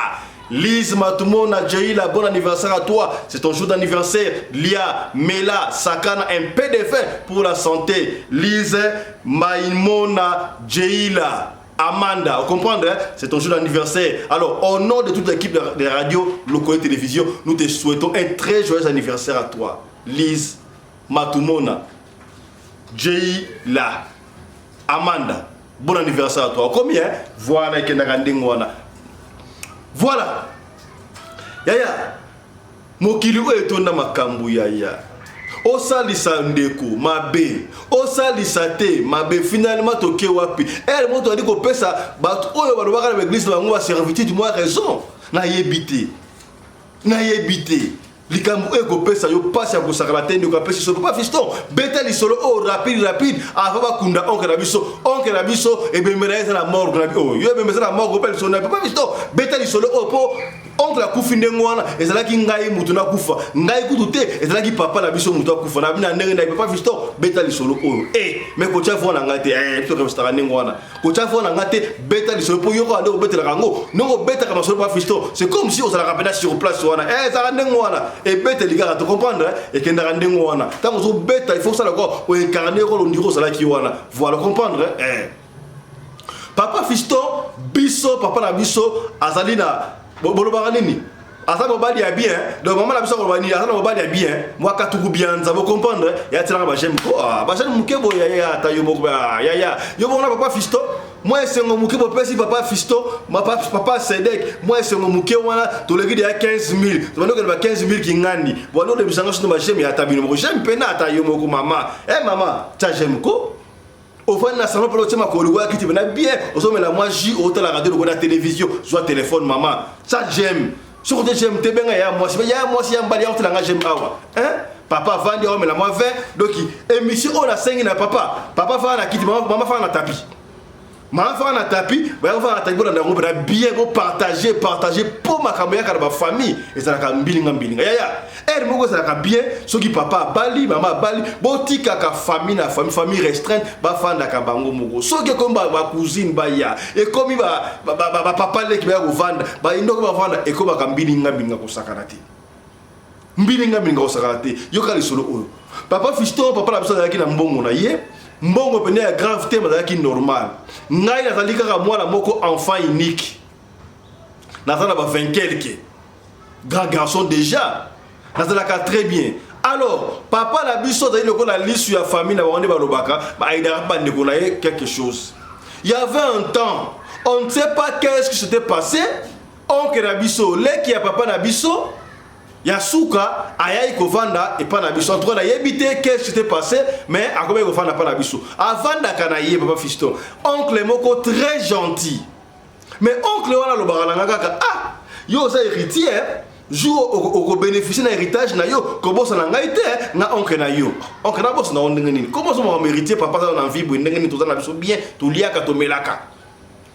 Lise Matumona Jeila, bon anniversaire à toi. C'est ton jour d'anniversaire. Lia Mela Sakana, un peu de fait pour la santé. Lise Maimona Jeila. Amanda, vous comprenez, c'est ton jour d'anniversaire. Alors, au nom de toute l'équipe des radios, locaux et télévision, nous te souhaitons un très joyeux anniversaire à toi. Lise, Matumona, Jay, La, Amanda, bon anniversaire à toi. Combien? Voilà, voilà. Yaya, mokili oyo etonda makambo yaya. Osalisa ndeko mabe, osalisa te mabe, finalement toke wapi. Elle moto dit ko pesa bato oyo balobaka na église bango ba servitude moi raison na yebite. Na yebite. Likambo ego pesa yo passe ya kosakala te ndeko pesa so papa fiston beta li solo o rapide ava ba kunda onke na biso e bemera eza na mort na oh yo bemera na mort ko so na papa fiston beta li solo o po oncle akufi ndenge wana ezalaki ngai mutu na kufa ngai kutu te ezalaki papa na biso mutu akufa na bina ndenge na papa fiston beta li solo oyo mais ko tia fona ngate to ko stara ndenge wana ko tia fona ngate beta li solo po yo ko ande ko betela kango no beta ka solo papa fiston c'est comme si on s'ala rapena sur place wana ça ndenge wana et bête les gars, tu comprends et qu'il n'y a rien wana. Tant que vous bête, il faut ça d'accord. Ou incarner rôle on dirait ça là qui wana. Voilà comprendre. Papa fiston, biso, papa na biso, azalina, bolo baranini. Asa mobali ya bien, donc maman na biso mobali, asa mobali ya bien. Moi katuku bien, ça vous comprendre. Ya tira ba j'aime ko. Ba j'aime mukebo ya ta yo moko ya. Yo bon na papa fiston. Moi c'est mon mouké pour si papa fiston, papa Sedek, moi c'est mon mouké wana to le gidi ya 15 000. To bano ba 15 000 ki ngani. Bono de bisanga so ba j'aime ya tabino mo. J'aime pena ta yo moko mama. Maman, ta j'aime ko. Au fond na salon pour le tema ko le wa ki na bien. O so me la moi ji au la radio la télévision, soit téléphone maman. Ça j'aime. Sur de j'aime te benga ya moi si ya mbali ya la j'aime awa. Papa vandi o me la moi 20 donc émission on a 5 na papa. Papa va na kiti maman fa na tapis. Ma femme a tapis, on va bien partager pour ma famille et ça la bilinga. Elle me bien, ce qui papa bali, maman bali, botika ka famille restreinte, ba fanda ka bango mogo. Ce qui comme ba cousine ba ya et comme ba papa le qui va vendre, ba indo ba vendre et comme ka bilinga ko sakarati. Bilinga ko sakarati. Yo ka solo oyo. Papa fiston, papa la biso na mbongo na ye. Mbongo pene ya gravité mazaki normal. Ngai nazali kaka mwana moko enfant unique. Nazala ba 20 quelques. Grand garçon déjà. Nazala ka très bien. Alors, papa na biso zali loko na lisu ya famille na wande balobaka, ba aidara pas ndeko na ye quelque chose. Il y avait un temps, on ne sait pas qu'est-ce qui s'était passé. Oncle na biso, leki ya papa na biso, Yasuka ayai kovanda et pas na biso. En tout cas, yebité qu'est-ce qui s'était passé, mais à combien kovanda pas na biso. Avant d'akanaye papa fiston. Oncle moko très gentil. Mais oncle wana lo barananga ah, yo ça héritier, jour au bénéficier d'un héritage na yo, comment ça n'a été na oncle na yo. Oncle na boss na ondengeni. Comment ça m'a héritier papa ça na vie bo ndengeni tout ça na biso bien, tout liaka to melaka.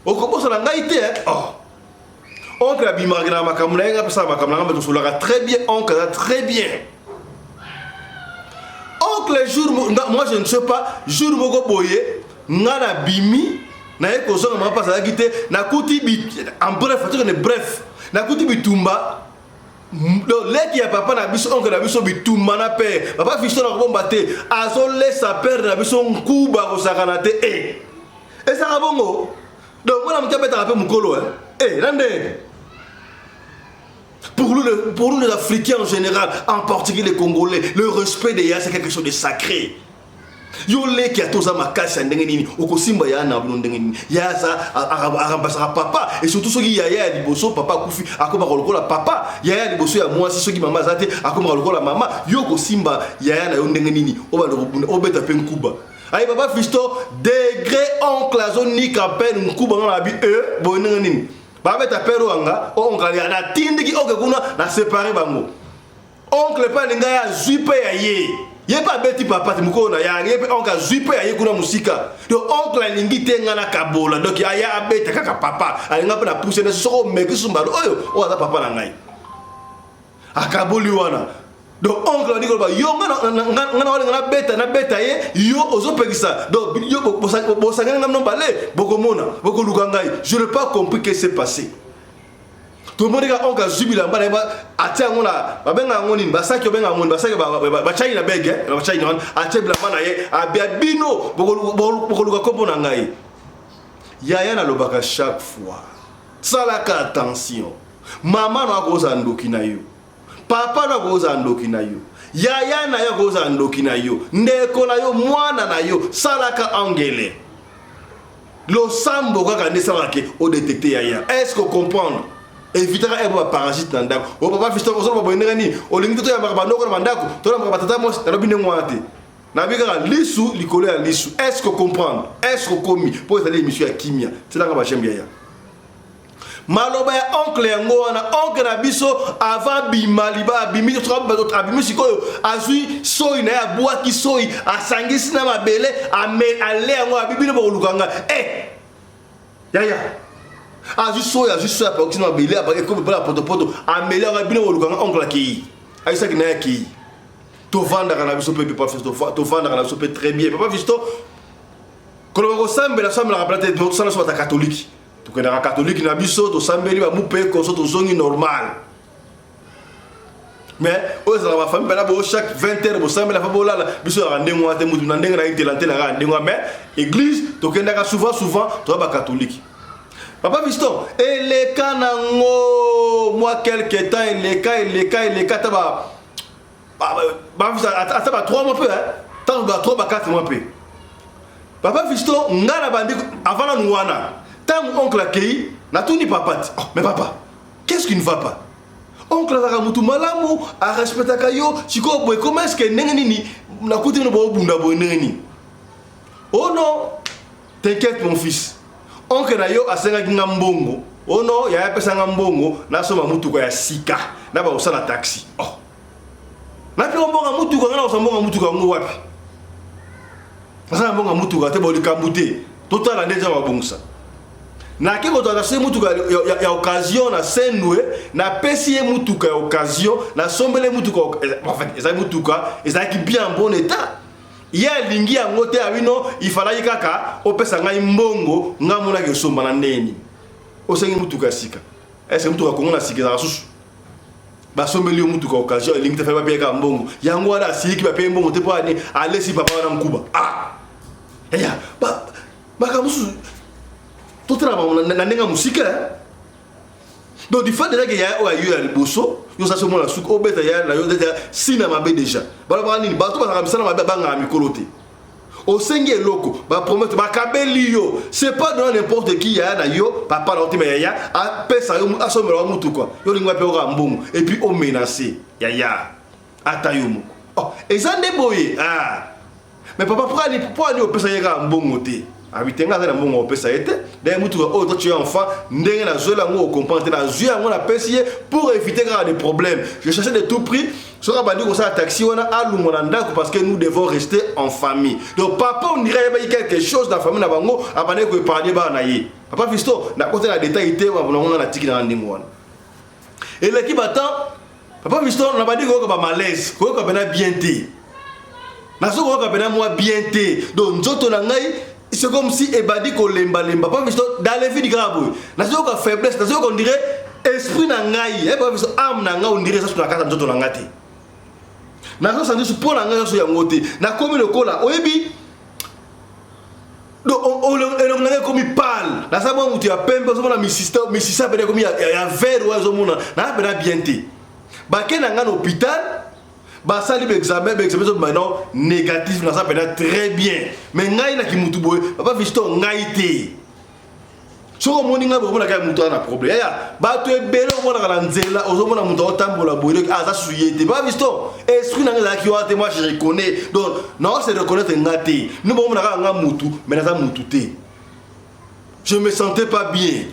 O comment ça n'a été oh. Oncle Abimargina Makamuna, ça va très bien, oncle, très bien. Oncle, jour, moi je ne sais pas, jour Mogo Boye, Nana Bimi, Naeko Son, ma passe à la guitare, Nakuti Bit, en bref, Nakuti Bitumba, le qui a papa Nabiso, oncle Nabiso Bitumba, na père, papa Fiston a combatté, Azole sa père Nabiso, Kuba, Rosaganate, et ça va bon. Donc, moi, je vais te mon colo. Pour nous, les Africains en général, en particulier les Congolais, le respect des Yaya, c'est quelque chose de sacré. Yo le qui a tous ma casse en dengeni, au Kosimba ya na blon dengeni. Ya ça, à papa, et surtout ceux qui Yaya Liboso, papa Koufi, à comme la papa, Yaya Liboso ya moi, si ceux qui maman zate, à comme la maman, yo Kosimba, Yaya na dengeni, au beta penkuba. Aïe papa fisto degré oncle la zone ni kapel nkuba na bi bonengeni baba ta pero anga oncle ya na tindi ki oke kuna na séparer bango oncle pa ninga ya zuipe ya ye pa beti papa muko na ya ye pe oncle zuipe ya ye kuna musika donc oncle lingi tenga na kabola donc aya abeta kaka papa alinga pa na pousser na soko meki sumbalo oyo o za papa na ngai akaboli wana. Donc oncle dit que yo ngana beta ye yo ozo pekisa donc yo bosanga ngam no balé bokomona bokolukangai je n'ai pas compris qu'est-ce qui s'est passé. Tout le monde dit oncle zubila mbana ba atia ngona babenga ngoni basaki obenga ngoni basaki ba china bege ba china atia bla mana ye abia bino bokoluka kombo na ngai Yaya na lobaka chaque fois. Salaka attention. Maman na koza ndoki na yo. Papa na koza ndoki na yo. Yaya na yo koza ndoki na yo. Ndeko na yo mwana na yo salaka angele. Lo sambo kaka ndesaka o détecter yaya. Est-ce que comprendre? Évitera un parasite dans ndako. O papa fiston ko so ba ndengani. O lingi to ya makaba ndoko na ndako. To na makaba tata mo na bine ngwate. Na bika lisu likolo ya lisu. Est-ce que comprendre? Est-ce que commis pour étaler émission ya kimia. C'est là que ba j'aime yaya. Maloba ya oncle yango wana oncle na biso avant bimaliba abimi trop abimi sikoyo azui soi na ya bois ki soi asangisi na mabele ale yango abibi no bolukanga yaya azui soi pa okina mabele abaki ko bela poto amele yango abino bolukanga oncle ki aisa ki na ya ki to vanda kana biso pe pas to vanda kana biso pe très bien papa visto kolo ko sambela la plate de sana so ta catholique. Tu es catholique, na biso to sambeli ba mupe ko so to zongi normal. Mais aux la famille bela bo chaque 20h bo sambela fa bo lala biso ya ndengo ate mutu na ndenga na intelante na ndengo mais église to kenda souvent to ba catholique. Papa Viston et les kanango moi quelque temps les cas taba ba 3 mois peu hein. Tant ba 3 ba 4 mois peu. Papa Viston ngana bandi avant la nuana. Tant oncle Akei, n'a tout ni papa. Oh, mais papa, qu'est-ce qui ne va pas? Oncle Akamutu malamu, a respecté Kayo, Chiko boy, comment est-ce que Nengeni n'a coûté no bunda boy Nengeni? Oh non, t'inquiète mon fils. Oncle Nayo a senga ngambongo. Oh non, y'a pesa ngambongo, na soma mutu ko ya sika, na ba osala taxi. Oh. Na pi mbonga mutu ko na osambonga mutu ko ngo wapi? Asa mbonga mutu ko te boli kambute. Total ande za mabongsa. Na kiko to na se mutuka ya occasion na senwe na pesi mutuka ya occasion na sombele mutuka en fait eza mutuka eza ki bien bon état ya lingi ya ngote abino ifala kaka opesa ngai mbongo ngamuna ke somba na ndeni osengi mutuka sika est-ce mutuka kongo na sika za susu ba sombele mutuka occasion lingi te fa ba bien mbongo yango wala siki ba pe mbongo te po ani alesi papa na mkuba ya ba kamusu tout na nenga musika donc du fait déjà que ya o ayu ya liboso yo sa somo la suku obeta ya la yo déjà sina mabe déjà bala ni ba to ba kabisana mabe banga mikolote au sengi eloko ba promettre ba kabeli yo c'est pas dans n'importe qui ya na yo papa na otima ya a pesa yo asomela mutu quoi yo lingwa pe o mbongo et puis o menacer ya atayumu oh ezande boye mais papa pourquoi ni o pesa ya mbongo te abitenga za na mbongo opesa ete d'ailleurs mutu ko to tu es enfant ndenge na zola ngo comprendre na zuya ngo na pesier pour éviter des problèmes je cherchais de tout prix sera bandi ko sa taxi wana alungo na ndako parce que nous devons rester en famille donc papa on dirait ba quelque chose dans la famille na bango abane ko épargner ba na ye papa Fisto na côté la détail té wa na tiki na ndingo wana et l'équipe attend papa Fisto na bandi ko ba malaise ko bena bien té na so ko bena moi bien té donc nzoto na ngai c'est comme si ebadi ko lemba pas visto dans les vies du grave na zo ka faiblesse na zo ko dirait esprit na ngai pas visto âme na ngai on dirait ça sur la carte nzoto na ngati na zo sandi su pour na ngai so ya ngote na komi le kola oyebi donc on na comme pâle na ça bon mutu ya pembe so na mi sister bene comme ya vert wa zo mona na bena bien té ba ke na ngana hôpital ba sali examen maintenant négatif na ça peut très bien mais ngai na ki mutu boy papa Visto ngai té so moni nga bo na ka mutu na problème ya ba to ebelo mona kala nzela ozo mona mutu otambola boy aza suyete papa Visto esprit na nga ki wa te moi je reconnais donc non c'est reconnaître ngati nous bo mona ka nga mutu mais na za mutu té je me sentais pas bien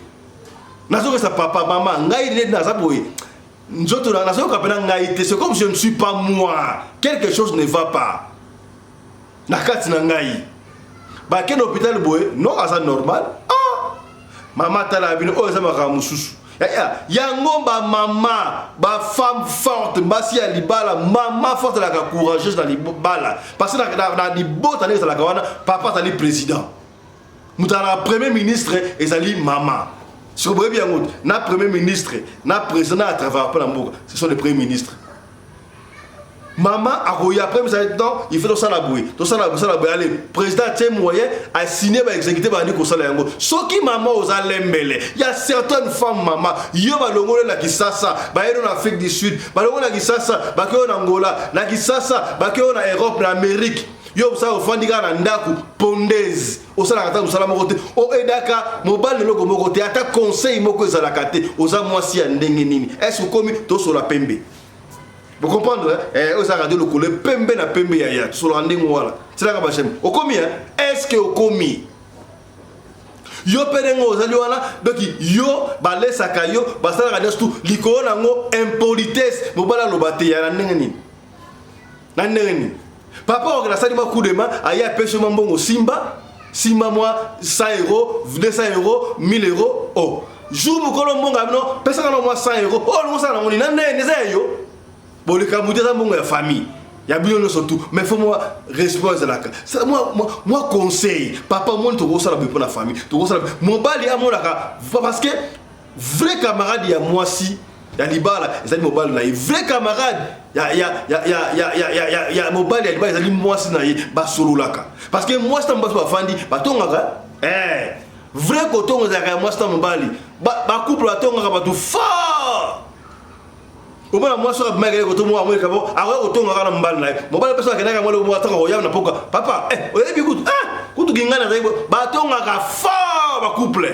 na so que ça papa maman ngai na za boy c'est comme si je ne suis pas moi. Quelque chose ne va pas. Nakati na ngai. Ba ken hôpital boy, non asa normal. Maman tala bino o zama ka mususu. Ya ngomba mama, ba femme forte, basi ya libala, maman forte la ka courageuse dans libala. Parce que na libota ne la kawana, papa tali président. Mutana premier ministre et zali maman. Si vous voyez bien, na premier ministre, na président à travers ce sont les premiers ministres. Maman a koyi après ça non il fait ça la bouille allez président tient moyen a signé ba exécuter ba ni ko sala yango soki maman oza lembele il y a certaines femmes maman yo ba longolo na kisasa ba yero na Afrique du Sud ba longolo na kisasa ba ko na Angola na kisasa ba ko na Europe na Amérique yo ça ofandika na ndaku pondaise osala kata osala moko te o edaka mobile loko moko te ata conseil moko ezala kate oza mwasi ya ndenge nini est-ce komi to sur la pembe. Vous comprenez? Vous avez regardé le collet, pembe na pembe ya sur le rendez voilà. C'est là que je au commis est-ce que au commis yo perengo ozali wana donc yo balé sakayo basala regarder tout likolo nango impolitesse mobala lobate ya ndenge nini. Na ndenge nini? Papa on a sali ba coup de main aya pêche mbongo simba moi 100 €, 200 €, 1000 €. Oh, jour mokolo mbonga no pesa kana moi 100 €. Oh, no ça na ngoni na ndenge yo. Bon, le Cameroun, c'est la famille. Il y a bien surtout. Mais il faut moi responsable là. Moi conseil. Papa, moi, tu vois ça pour la famille. Tu vois ça. Mon bal, il y a mon là. Parce que vrai camarade, il y a moi si. Il y a Libala, il y a mon bal là. Vrai camarade, il y a mon bal, il y a moi si naïe. Bah solo là. Parce que moi, c'est un bateau à Fandi. Bah ton gars. Vrai coton, moi, c'est un bal. Bah couple à ton gars, bah tout fort. Au moins moi sur ma gueule autour moi kabo alors autour ngara mbal na mo bala personne ke na moi le moi taka o ya na poka papa oyebi kutu kutu gingana za ba to ngaka fa ba couple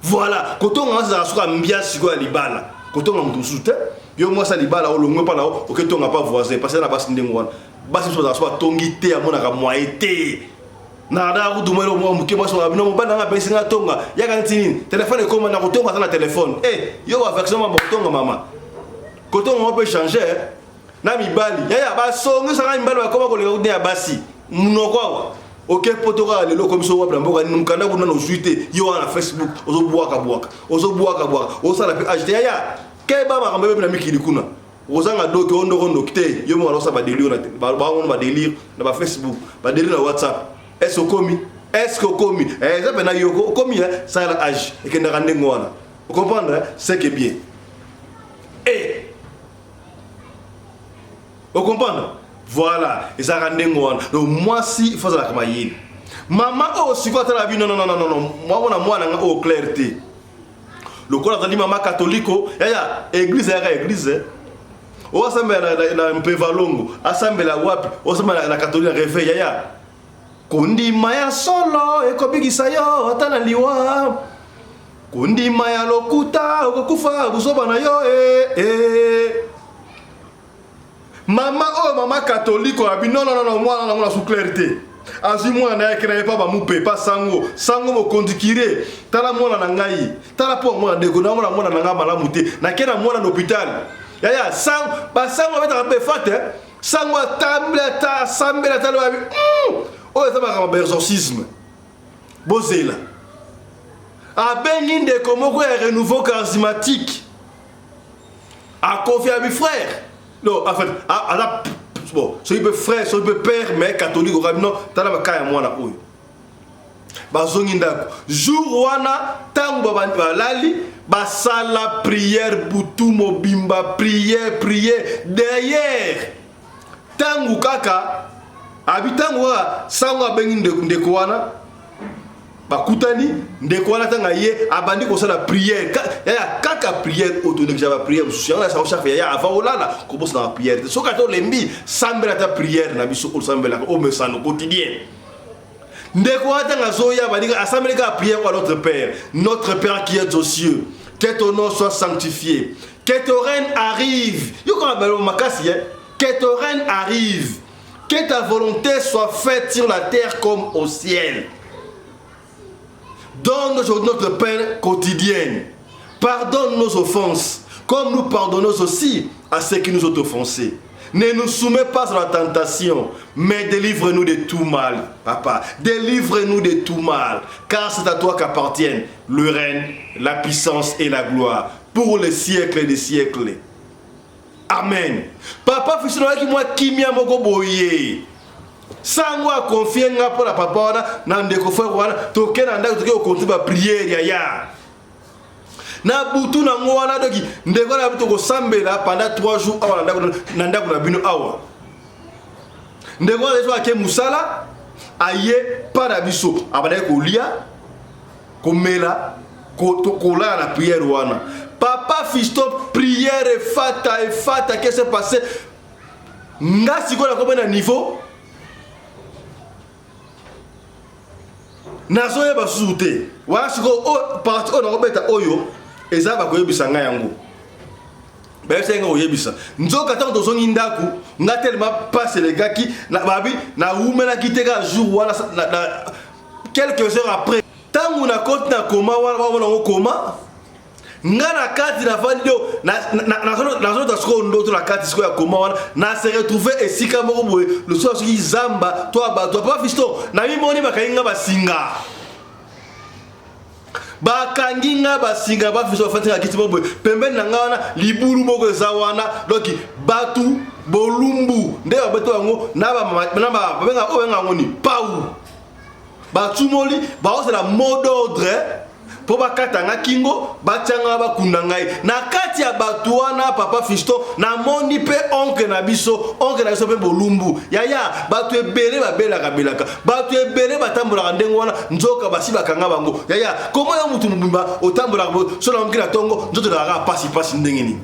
voilà koto ngana za suka mbia siko ya libala koto ngam tusute yo moi ça libala o longwe pa na o ke to ngapa voisin parce na basi ndingo wana basi so za so tongi te amona ka moité na da ku dumelo mo mke mo so abino mo bana nga pesi nga tonga ya kan tini téléphone ko na ko tonga na téléphone yo avec ça mo tonga mama. Quand on peut changer, na mibali ya ba songo sanga mibali ba koma ko le ya basi munokwa OK potoka le comme so wabla mboka ni mkanda kuna no suite yo na Facebook ozo buaka o sala pe agiter ya ke ba ma kambe na mikili kuna ozanga doke ondo kite yo mo alosa ba délire na ba délire na ba Facebook ba délire na WhatsApp est-ce komi ça pena yo komi ça la âge et que na rande ngwana vous comprenez c'est que bien et vous comprenez? Voilà, et ça rend ngwana. Donc moi si il faut ça comme yé. Maman oh si quoi la vie non. Moi na au clarté. Le quoi la maman catholique ya église O assemble na Mpevalongo, assemble la wapi, o assemble na catholique réveil ya. Kundi maya solo ekobikisa yo atana liwa. Kundi maya lokuta okukufa buzoba na yo Maman catholique non moi na sous clarté. Azi moi na ekena pas ba mupe pas sango mo kondikire tala moi na ngai tala po moi de gona moi na nga malamu te na kena moi na hôpital ya sango beta be fate sango tableta sambela talo o ça va comme exorcisme bozela a bengi de comme quoi renouveau charismatique a confié à mes frères. Non, en fait, bon, ce peut frère, ce peut père, mais catholique, non, t'as la kaya moi na oyo. Bazongi ndako. Jour wana, tango lali, basala prière, butu mobimba, prière, derrière. Tango kaka, habitango sangwa bengi ndeko wana. Bakutani ndeko wana tanga ye abandi ko sala prière ya kaka prière autonique java prière sur la sa chaque ya avant olala ko bossa na prière so ka to lembi sambela ta prière na biso ko sambela o me sano quotidien ndeko tanga zoya bandi assemblée ka prière à notre père qui est aux cieux, que ton nom soit sanctifié, que ton règne arrive yo ko balo makasi que ton règne arrive, que ta volonté soit faite sur la terre comme au ciel. Donne aujourd'hui notre pain quotidien. Pardonne nos offenses, comme nous pardonnons aussi à ceux qui nous ont offensés. Ne nous soumets pas à la tentation, mais délivre-nous de tout mal. Papa, délivre-nous de tout mal, car c'est à toi qu'appartiennent le règne, la puissance et la gloire, pour les siècles des siècles. Amen. Papa, fils de moi, kimia moko boye. Sango a confié nga pour la papa wana na ndeko frère wana toke na ndako toke okonti ba prière ya na butu na ngwana doki ndeko na butu ko sambela pendant 3 jours awa na ndako na bino awa ndeko azo ake musala aye para biso abana kolia komela kola na prière wana papa Fiston prière et fata qu'est-ce qui s'est passé nga sikola ko na niveau nazo yeba sute wa siko o parti o na kobeta oyo ezaba ko yebisa nga yango bese nga oyebisa nzoka tanto zongi ndaku nga tellement passe les gars qui na babi na umela kiteka jour wala quelques heures après tangu na compte na koma wala koma nga na kati na fandi do na zone tasko ndo to la kati sko ya koma wana na se retrouver esika moko boye le soir qui zamba toi ba toi pas Fiston na mi moni bakainga basinga bakanginga basinga ba Fiston fatinga kiti boye pembeni na nga wana libulu moko ezawana donc batu bolumbu nde babeto yango na ba benga o benga ngoni pau batumoli ba ose la mot d'ordre pour bakatanga kingo batianga bakunda ngai na kati ya batu wana papa Fiston na moni pe onke na biso pe bolumbu yaya batu ebele babelaka batu ebele batambola ndengo wana nzoka basi bakanga bango yaya comment ya mutu mubimba otambola so na mkina tongo nzoto na pasi ndengeni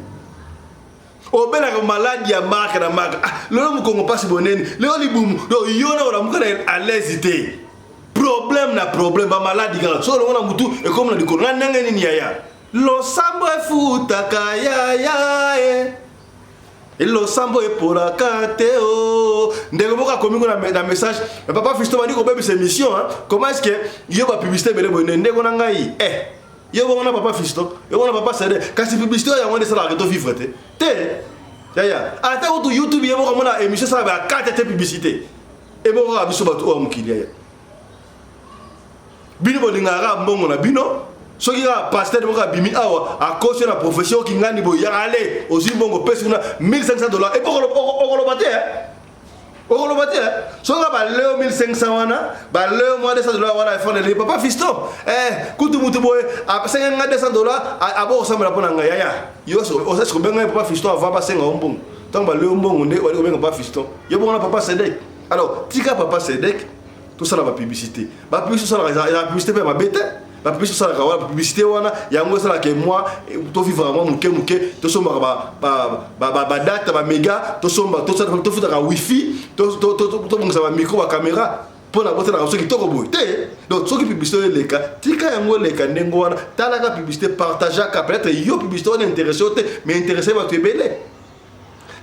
obelaka maladi ya marque na marque lelo mukongo pasi boneni lelo libumu do yona ola mukana à l'aise te problème na problème ba maladie quand so on a mutu et comme na dikolo na nangeni ni yaya lo sambo futa kaya et lo sambo e pora kateo ndeko boka komingo na message papa Fiston bandi ko bebe cette mission comment est-ce que yo ba publicité bele bonne ndeko na ngai yo bona papa Fiston yo bona papa Sede kasi publicité ya ngone sala reto vivre te yaya ata ko YouTube yo ko mona émission ça ba carte publicité et bon ka biso ba to amukili yaya bino bolingara mbongo na bino soki ka pasteur mo ka bimi awa a cause na profession ki ngani bo ya ale ozi mbongo pesi na $1500 et okolo bate soki ba leo 1500 wana ba leo mo $200 wana iPhone le papa Fiston kutu mutu boy a $200 abo osambela pona nga yaya yo so osa ko benga papa Fiston avant ba senga mbongo tant ba leo mbongo nde wali ko benga papa Fiston yo bonga papa Sedek alors tika papa Sedek tout ça la publicité ba publicité ça la publicité pe ma bête ba publicité ça la publicité wana yango ça la que moi to vivre vraiment muke to somba ba data ba méga to somba to futa ka wifi to bongisa ba micro ba caméra pour la botte na so ki to ko boy te donc so ki publicité le ka tika yango le ka ndengo wana tala ka publicité partager ka peut-être yo publicité on intéressé mais intéressé ba te belé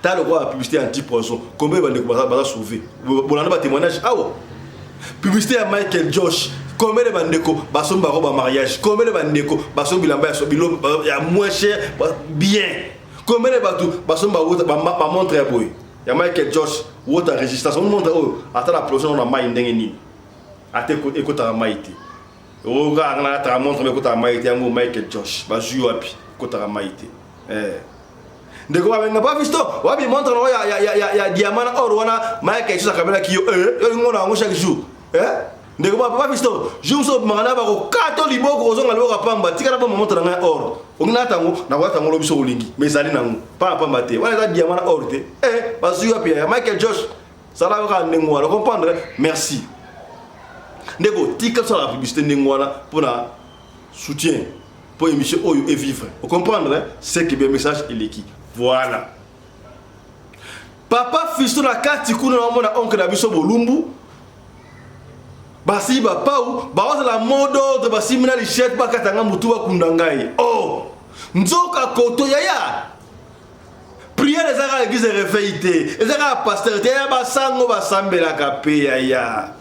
ta le quoi publicité anti-poison combien ba ba sauver bolana ba témoignage awo publicité à Michael Josh combien de bandeko basomba roba mariage combien de bandeko basombi lamba ya moins cher bien combien de batu basomba ba montre boy ya Michael Josh water résistance on montre ata la pression on a mai ndenge ni ate ko ekota maiti o ga na ta montre me kota maiti yango Michael Josh ba juyo api kota maiti ndeko ba nga ba Fiston wabi montre no ya diamant or wana Michael Josh akabela kiyo yo ngona ngo chaque jour ndeko ba papa Fiston jumso mangana ba ko kato liboko ozonga liboko pamba tikana ba montre nga or ongina tango na kwa tango lobiso olingi mezali nango pa pamba te wana za diamant or te ba suyo api ya Michael Josh sala ka ndengo wala comprendre merci ndeko tika ça la publicité ndengo wala pour la soutien pour émission oyo et vivre vous comprendre c'est que bien message il est qui voilà papa Fiston la kati kuna na mona oncle na biso bolumbu basi ba pau ba wasa la modo de basi mina li chet ba katanga mutu ba kundangai nzoka koto yaya prière ezaka église réveillité ezaka pasteur te ba sango ba sambela ka pe yaya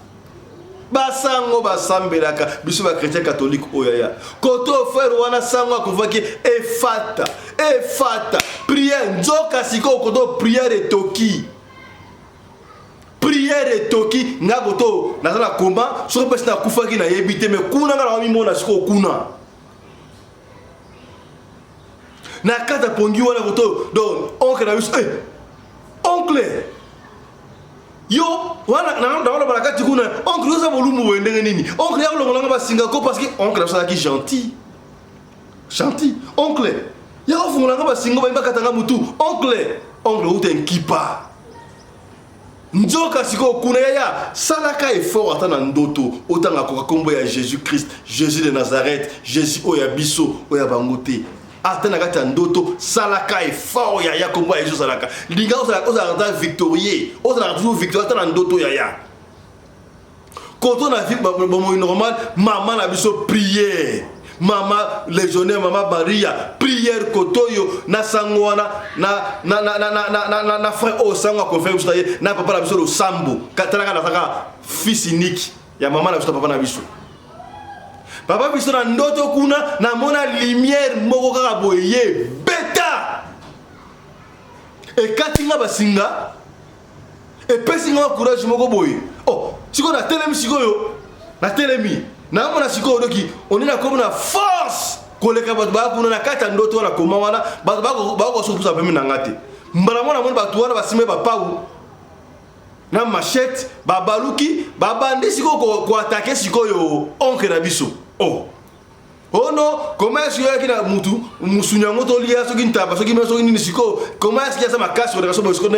basango basambelaka biso ba chrétien catholique oyaya koto frère wana sango akovaki efata prière nzoka siko koto prière et toki nga koto nazala komba soko pesi na kufaki na yebite me kuna nga na mimona siko kuna na kata pongi wana koto don oncle na biso oncle yo wana na balakati kuna oncle yo za bolumbu wendenge nini oncle ya kolonga ba singako parce que oncle ça qui gentil oncle ya ofungulanga ba singo ba katanga mutu oncle utenkipa nzoka siko kuna ya salaka effort ata na ndoto otanga koka kombo ya Jésus Christ, Jésus de Nazareth, Jésus oya biso oya bangote ata na kati ya ndoto salaka effort ya kombo ya Jésus salaka linga oza victorieux oza toujours victoire ata na ndoto ya quand on a vu bon normal maman na biso prière maman légionnaire maman Maria prière kotoyo na sangwana na frère o sangwa conférence na papa na biso lo sambo katala na saka fils unique ya maman na biso papa na biso biso na ndoto kuna na mona lumière moko kaka boye beta e katinga basinga e pesinga courage moko boye oh siko na telemi sikoyo na telemi na mona sikoyo doki onina comme na force koleka bato ba kuna na kata ndoto na koma wana bato ba ko so pemi na ngate mbala mona mona bato wana basime ba pau na machette babaluki babandi siko ko attaquer sikoyo onke na biso oh non comment est-ce qu'il y a mutu musunya ngoto lia soki ntaba soki meso ni siko comment est-ce qu'il y a ça ma casse sur les réseaux sociaux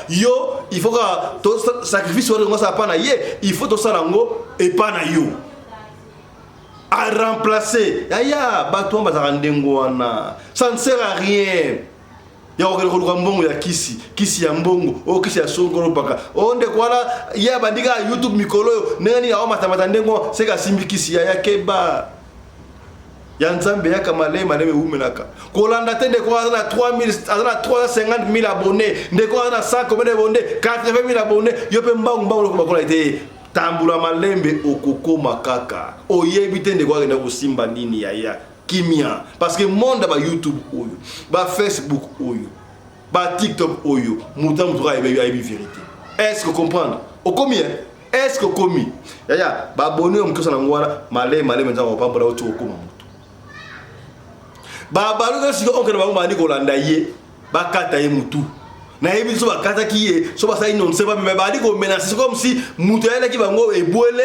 yo il faut que to sacrifice sur ngo ça pas na ye il faut to ça ngo et pas na yo à remplacer ya bato ba ndengo wana ça ne sert à rien ya okelo mbongo ya kisi ya mbongo o kisi ya songolo baka onde kwala ya bandika YouTube mikolo nengani ya matamata ndengo seka simbi kisi ya keba ya nzambe ya kamalema leme umenaka kolanda tende kwa na 3000 azana 350,000 abonnés ndeko na 100 combien d'abonnés 80,000 abonnés yope mbangu lokoma kola ite tambula malembe okoko makaka oyebi tende kwa na kusimba nini ya kimia parce que monde ba YouTube oyo ba Facebook oyo ba TikTok oyo mutam droit ebe vérité est-ce que comprendre au combien est-ce que commis ya ba abonné mkosa na ngwana malema nzango pambula oto okoma babaluka siko onke na bango bandi kolanda ye bakata ye mutu na yebi so bakata ki ye so basa non se pas mais bandi ko menacer comme si mutu ele ki bango eboele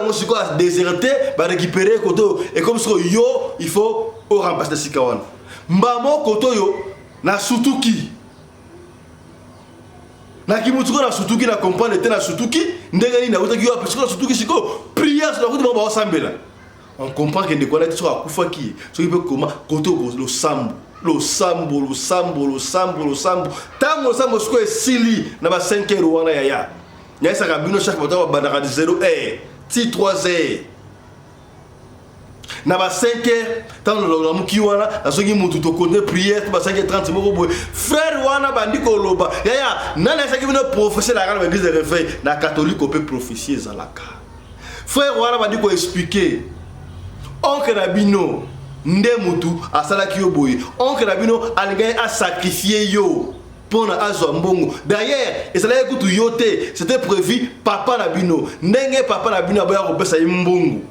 ngo siko a déserter ba récupérer koto et comme siko yo il faut au remplacer sikawan mbamo koto yo na sutuki na kimutu ko na sutuki na comprendre te na sutuki ndenge ni na utaki yo parce que na sutuki siko prière sur la route ba sambela. On comprend que ne connaît pas quoi qui ce qui peut comment côté le sambo tant le sambo ce que sili na ba 5 € wana ya ça kabino chaque fois ba bandaka 0 ti 3 na ba 5 tant le muki wana na soki mutu to connaît prière ba 5h30 moko boy frère wana bandi ko loba ya nana ça qui vient professeur la l'église de réveil na catholique on peut prophétiser zalaka frère wana bandi ko expliquer onke rabino nde mutu asalaki yo boye onke rabino alingai a sacrifier yo pona azwa mbongo d'ailleurs esalaki kutu yo te c'était prévu papa rabino ndenge papa rabino aboya kopesa ye mbongo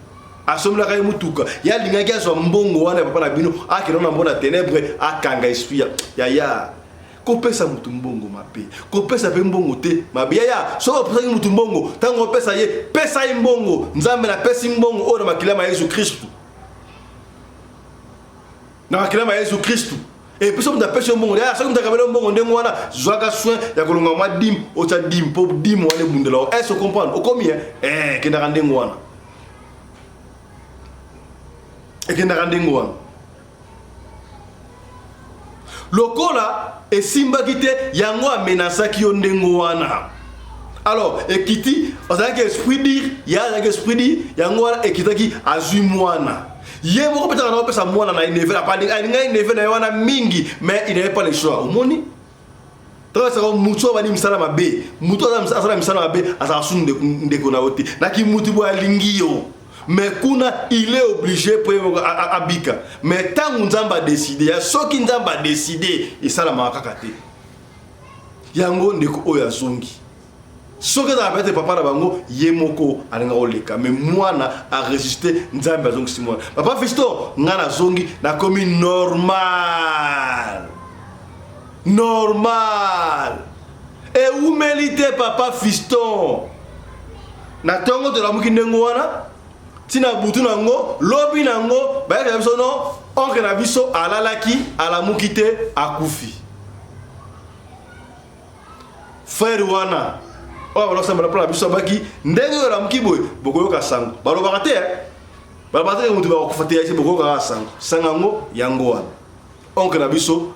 asomlaka ye mutuka ya lingaki azwa mbongo wana papa rabino akelo na mbona ténèbre akanga esprit ya kopesa mutu mbongo mabe kopesa pe mbongo te mabe ya so kopesa mutu mbongo tango pesa ye mbongo nzambe na pesi mbongo o na makilama Yesu Kristo na makilama Yesu Kristo et puis on appelle ce mbongo ya so mtaka belo mbongo ndengo wana zwaka soin ya kolonga mwa dim o ta dim po dim wana bundela est-ce comprendre o combien kenda ndengo wana kenda ndengo wana lokola et simba kite yango amenasaki yo ndengo wana alors ekiti ozaki esprit dire yango wana ekitaki azui mwana ye moko peta na pesa mwana na neve apandi ngai neve na wana mingi mais il n'avait pas le choix omoni donc ça comme muto bani misala mabe muto asala misala mabe asa sunde ndeko na oti na ki mutu bo alingi yo mais kuna il est obligé pour abika mais tant nzamba décider ya soki nzamba décider isala makaka te yango ndeko oya zongi soki za pete papa na bango yemoko alinga oleka mais mwana a résister nzamba zongi simona papa Fiston ngana zongi na komi normal et où mérite papa Fiston na tongo de la muki ndengo wana tina butu nango lobi nango ba ya biso no onke na biso alalaki ala mukite akufi frère wana oyo balosambela mpona biso baki ndenge oyo lamuki boye bokoyoka sango balobaka te balobaka te motu bakokufa te yasi bokoyoka sango sango yango yango wana onke na biso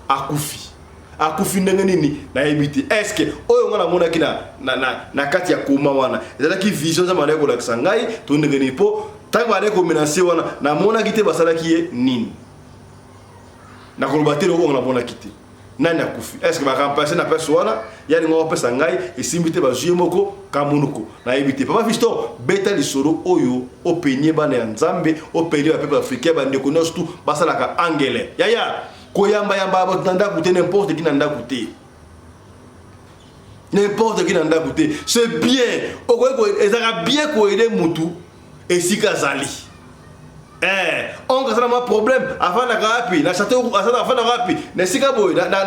akufi ndenge nini nayebi te estce oyo nga namonaki na kati ya koma wana ezalaki vision nzambe andeki kolakisa ngai to ndenge nini mpo ntango bandeki komenanse wana namonaki te basalaki ye nini nakoloba te oyo nga namonaki te nani akufi estce bakampanse na pese wana ya ninga bapesa ngai esimbi te bazwi ye moko kamonuko nayebi te papa fiston beta lisolo oyo openye bana ya nzambe openye bapeple africain bandeko nyonso tu basalaka angele yaya koyamba bato na ndako te n'importe qui na ndako te n'importe qui na ndako te c'est bien okoki ezalaka bien koyede mutu esika azali onga asala mwa problème afandaka wapi na château afandaka wapi na esika boye na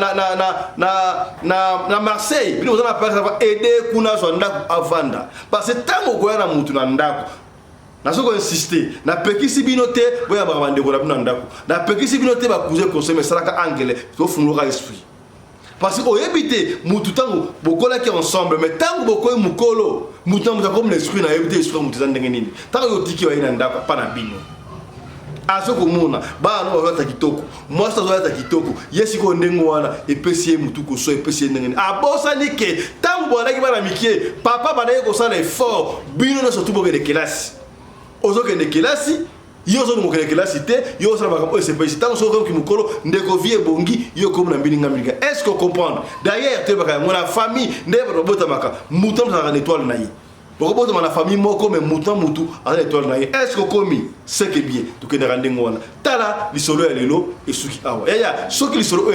Marseille bino oza na place afa ede kuna azwa ndako avanda parce que ntango okoya na mutu na ndako nazo insister na pekisi bino te boya ba bandeko na bino ndako na pekisi bino te ba cousin consommer salaka angele to fungoka esprit parce que oyebite mutu tango bokola ki ensemble mais tango bokoy mukolo mutu comme l'esprit na yebite esprit mutu ndenge nini tango yotiki wa ina ndako pa na bino aso komona ba no ba ta kitoko moi ça doit ta kitoko yesi ko ndengo wana epesi mutu ko so epesi ndenge nini abosa nike tango bwana ki bana mikie papa bana ko sala effort bino na surtout boke de classe ozokende kelasi yo zo ngokende kelasi te yo sala makambo espèce tant so comme ki mukolo ndeko vie bongi yo comme na mbininga mbininga est-ce que comprendre d'ailleurs te baka ngona famille ndeba robota maka mutam sa étoile na yi robota na famille moko mais mutam mutu a étoile na yi est-ce que komi c'est que bien to kende rande ngona tala lisolo ya lelo esuki awa ya soki lisolo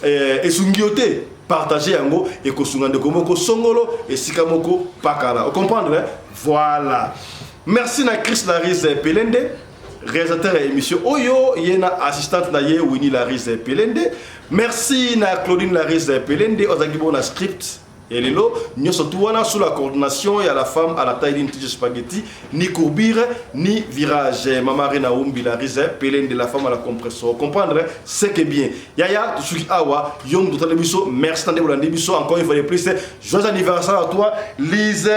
et sungiote partager yango et kosunga ndeko moko songolo et sikamoko pakala vous comprendre voilà merci na Chris Larise Pelende réalisateur et émission oyo yena assistante na ye Winnie Larise Pelende merci na Claudine Larise Pelende ozaki bona script et lelo nyoso tuwana sous la coordination et à la femme à la taille d'une tige spaghetti ni courbure ni virage Mama Rena Umbi Larise Pelende la femme à la compresseur comprendre c'est que bien yaya tusuki awa yom dotale biso merci tande bolandi biso encore une fois de plus joyeux anniversaire à toi Lise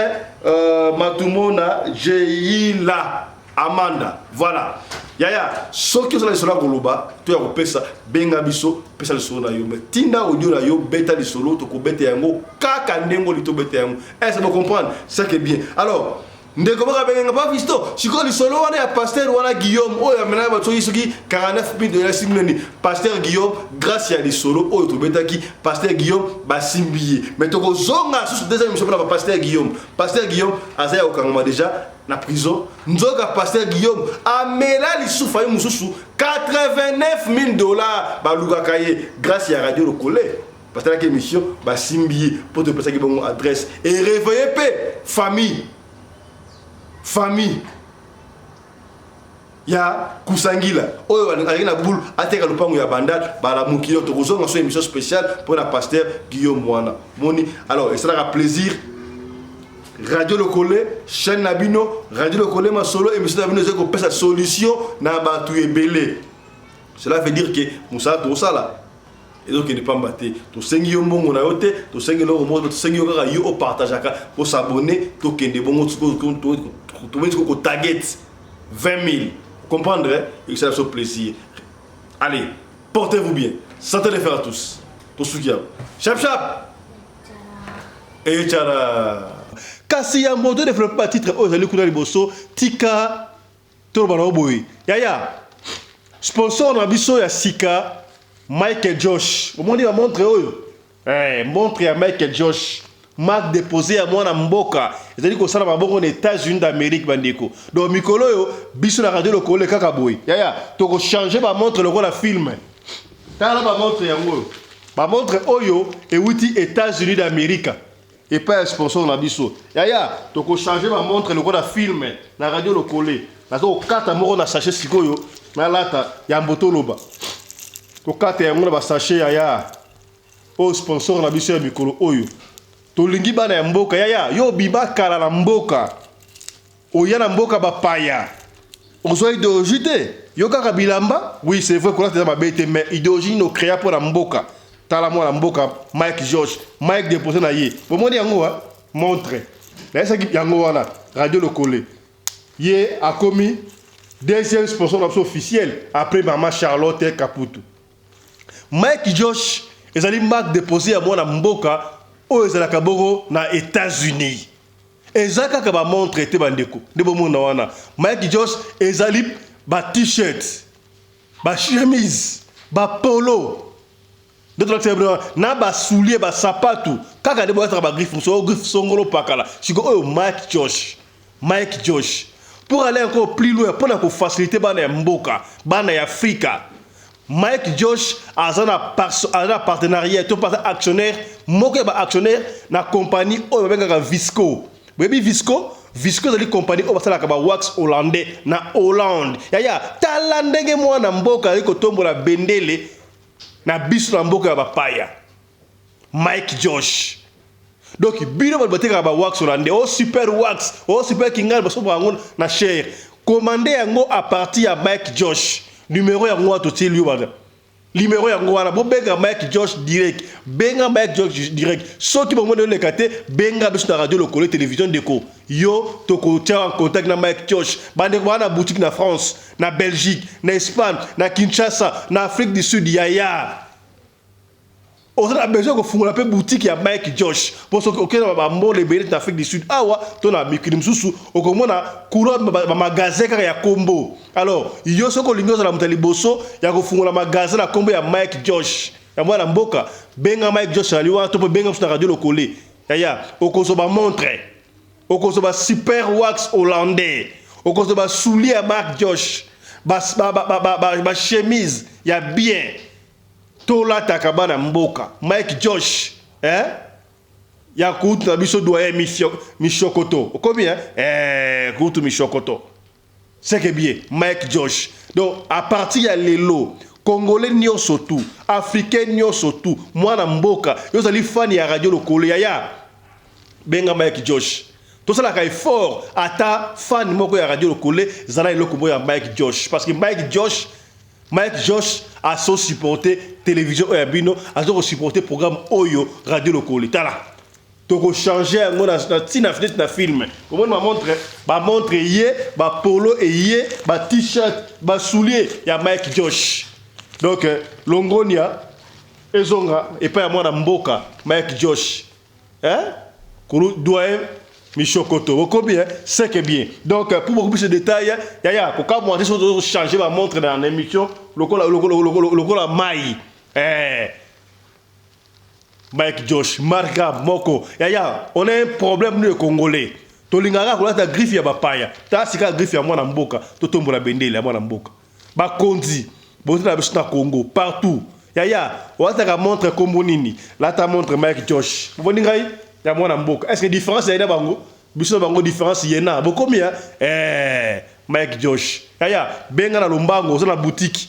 Matumona Jeila Amanda voilà yaya soki osala lisolo ya koloba to ya kopesa benga biso pesa lisolo na yo mais tinda audio na yo beta lisolo tokobeta yango kaka ndengo litobeta yango est-ce que vous comprenez c'est que bien alors ndeko baka benga pa fisto siko lisolo wana ya pasteur wana Guillaume oyo amena ba tsoki soki 49 000 $ simneni pasteur Guillaume grâce ya lisolo oyo tobetaki pasteur Guillaume basimbiye mais toko zonga sous deuxième émission na pasteur Guillaume azaya okangoma déjà na prison nzoka pasteur Guillaume amela lisufa yo mususu 89 000 $ baluka kaye grâce ya radio Lokole pasteur la émission basimbiye pour te passer bon adresse et réveiller paix famille ya kusangila oyo alina boule ateka lupango ya bandal bala mukilo to kozonga so émission spéciale pour la pasteur Guillaume Mwana moni alors il sera un plaisir Radio Lokole chaîne Nabino Radio Lokole masolo émission Nabino zeko pesa solution na batu ebele cela veut dire que musa to sala et donc il n'est pas battu to sengi yo mbongo na yote to sengi lo mo to sengi yo kaka yo o partageaka pour s'abonner to kende bongo to target 20 000 comprendre et ça fait plaisir allez portez-vous bien santé les faire à tous to sukia chap et tchara kasi ya moto de faire pas titre aux ali kuna liboso tika to bana boy yaya sponsor na biso ya sika Michael Josh au monde va montrer montre à Michael Josh marque déposé à moi na mboka c'est-à-dire que ça na mboka aux États-Unis d'Amérique bandeko donc mikolo yo biso na radio Lokole kaka boy yaya to ko changer ba montre le la film tala ba montre yango ba montre oyo et wuti États-Unis d'Amérique et pas sponsor na biso yaya to ko changer ba montre le la film na radio Lokole na to kata moko na sachet sikoyo na lata ya mboto loba to kata ya ngona ba sachet yaya o sponsor na biso ya mikolo oyo to lingi bana ya mboka yaya yo biba kala na mboka oya na mboka ba paya ozo idéologie te yo kaka bilamba oui c'est vrai qu'on a ma bête mais idéologie no créa pour la mboka tala mwana mboka Mike Josh Mike déposé na ye bomoni yango wa montre na esa ki yango wana radio Lokole ye a commis deuxième sponsor officiel après maman Charlotte Kaputu. Mike Josh ezali marque déposé à mwana mboka o ezalaka boko na États-Unis. Ezaka ka ba montre te bandeko de bomona wana Mike Josh ezali ba t-shirt ba chemise ba polo na ba soulier ba sapatu kaka de boîte ba griffe songolo pakala siko oyo Mike Josh pour aller encore plus loin pour faciliter bana mboka bana ya Afrika Mike Josh a un partenariat tout actionnaire moko ba actionnaire na compagnie oyo bengaka Visco baby Visco est compagnie oyo basalaka ba wax hollandais na Hollande ya tala ndenge mwana mboka liko tombola bendele na biso na mboka ya bapaya Mike Josh donc bino bateka ba wax hollandais o super wax o super kingal baso bango na cher commandé yango à partir ya Mike Josh numéro yango atoti liyo bana numéro yango wana bo benga Mike Josh direct benga Mike Josh direct soki bongo le kate benga biso na radio Lokole télévision Deko yo toko tia en contact na Mike Josh bande wana boutique na France na Belgique na Espagne na Kinshasa na Afrique du Sud yaya on a besoin de faire une boutique à Mike Josh pour que aucun moment les bénéfices d'Afrique du Sud awa ton ami qui nous sous au comment na courant magasin ya combo alors il y a ce que l'ingénieur la mutali bosso ya ko fungula magasin la combo ya Mike Josh ya mwana mboka benga Mike Josh ali wa to benga sur radio Lokole ya okozo ba montre okozo ba super wax hollandais okozo ba soulier à Mike Josh ba chemise ya bien Tola takabana mboka Mike Josh ya kutu na biso doyen Mishokoto combien kutu Mishokoto c'est que bien Mike Josh donc à partir ya lelo congolais nyonso tout africain nyonso tout mwana mboka yo zali fan ya radio Lokole ya benga Mike Josh tout ça la effort ata fan moko ya radio Lokole zala eloko ya Mike Josh parce que Mike Josh a son supporté télévision Oyabino, a son supporté programme Oyo radio Lokole. Tala. Toko changer un mot na film. Comment ma montre yé, ba polo et yé, ba t-shirt, ba soulier, ya Mike Josh. Donc Longonia ezonga et pas moi na mboka Mike Josh. Kuru doyen Mishokoto, vous comprenez? C'est que bien. Donc, pour beaucoup plus de détails, pourquoi moi, je changer ma montre dans l'émission, le Maï. Mike Josh, Marga, Moko. On a un problème, nous, les Congolais. Tolingara, on a ta griffe ya bapaya. Ta sika griffe ya mwana mboka. Totombo la bendele ya mwana mboka. Ba kondi. Bote la biso na Congo. Partout. On a ta montre comme nini. Là, ta montre Mike Josh. Vous voyez, ya mwana mboka. Est-ce que différence ya bango? Biso bango différence yena. Bo combien? Mike Josh. Benga na lombango, oza na boutique.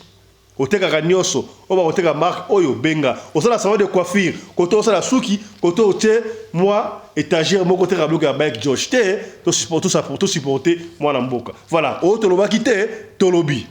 Oteka ka nyoso, oba oteka marque oyo benga. Oza na salon de coiffure, koto oza na suki, koto oche moi étagère moko te rabloka ya Mike Josh. Te to supporter ça pour tout supporter mwana mboka. Voilà, o toloba kite, tolobi.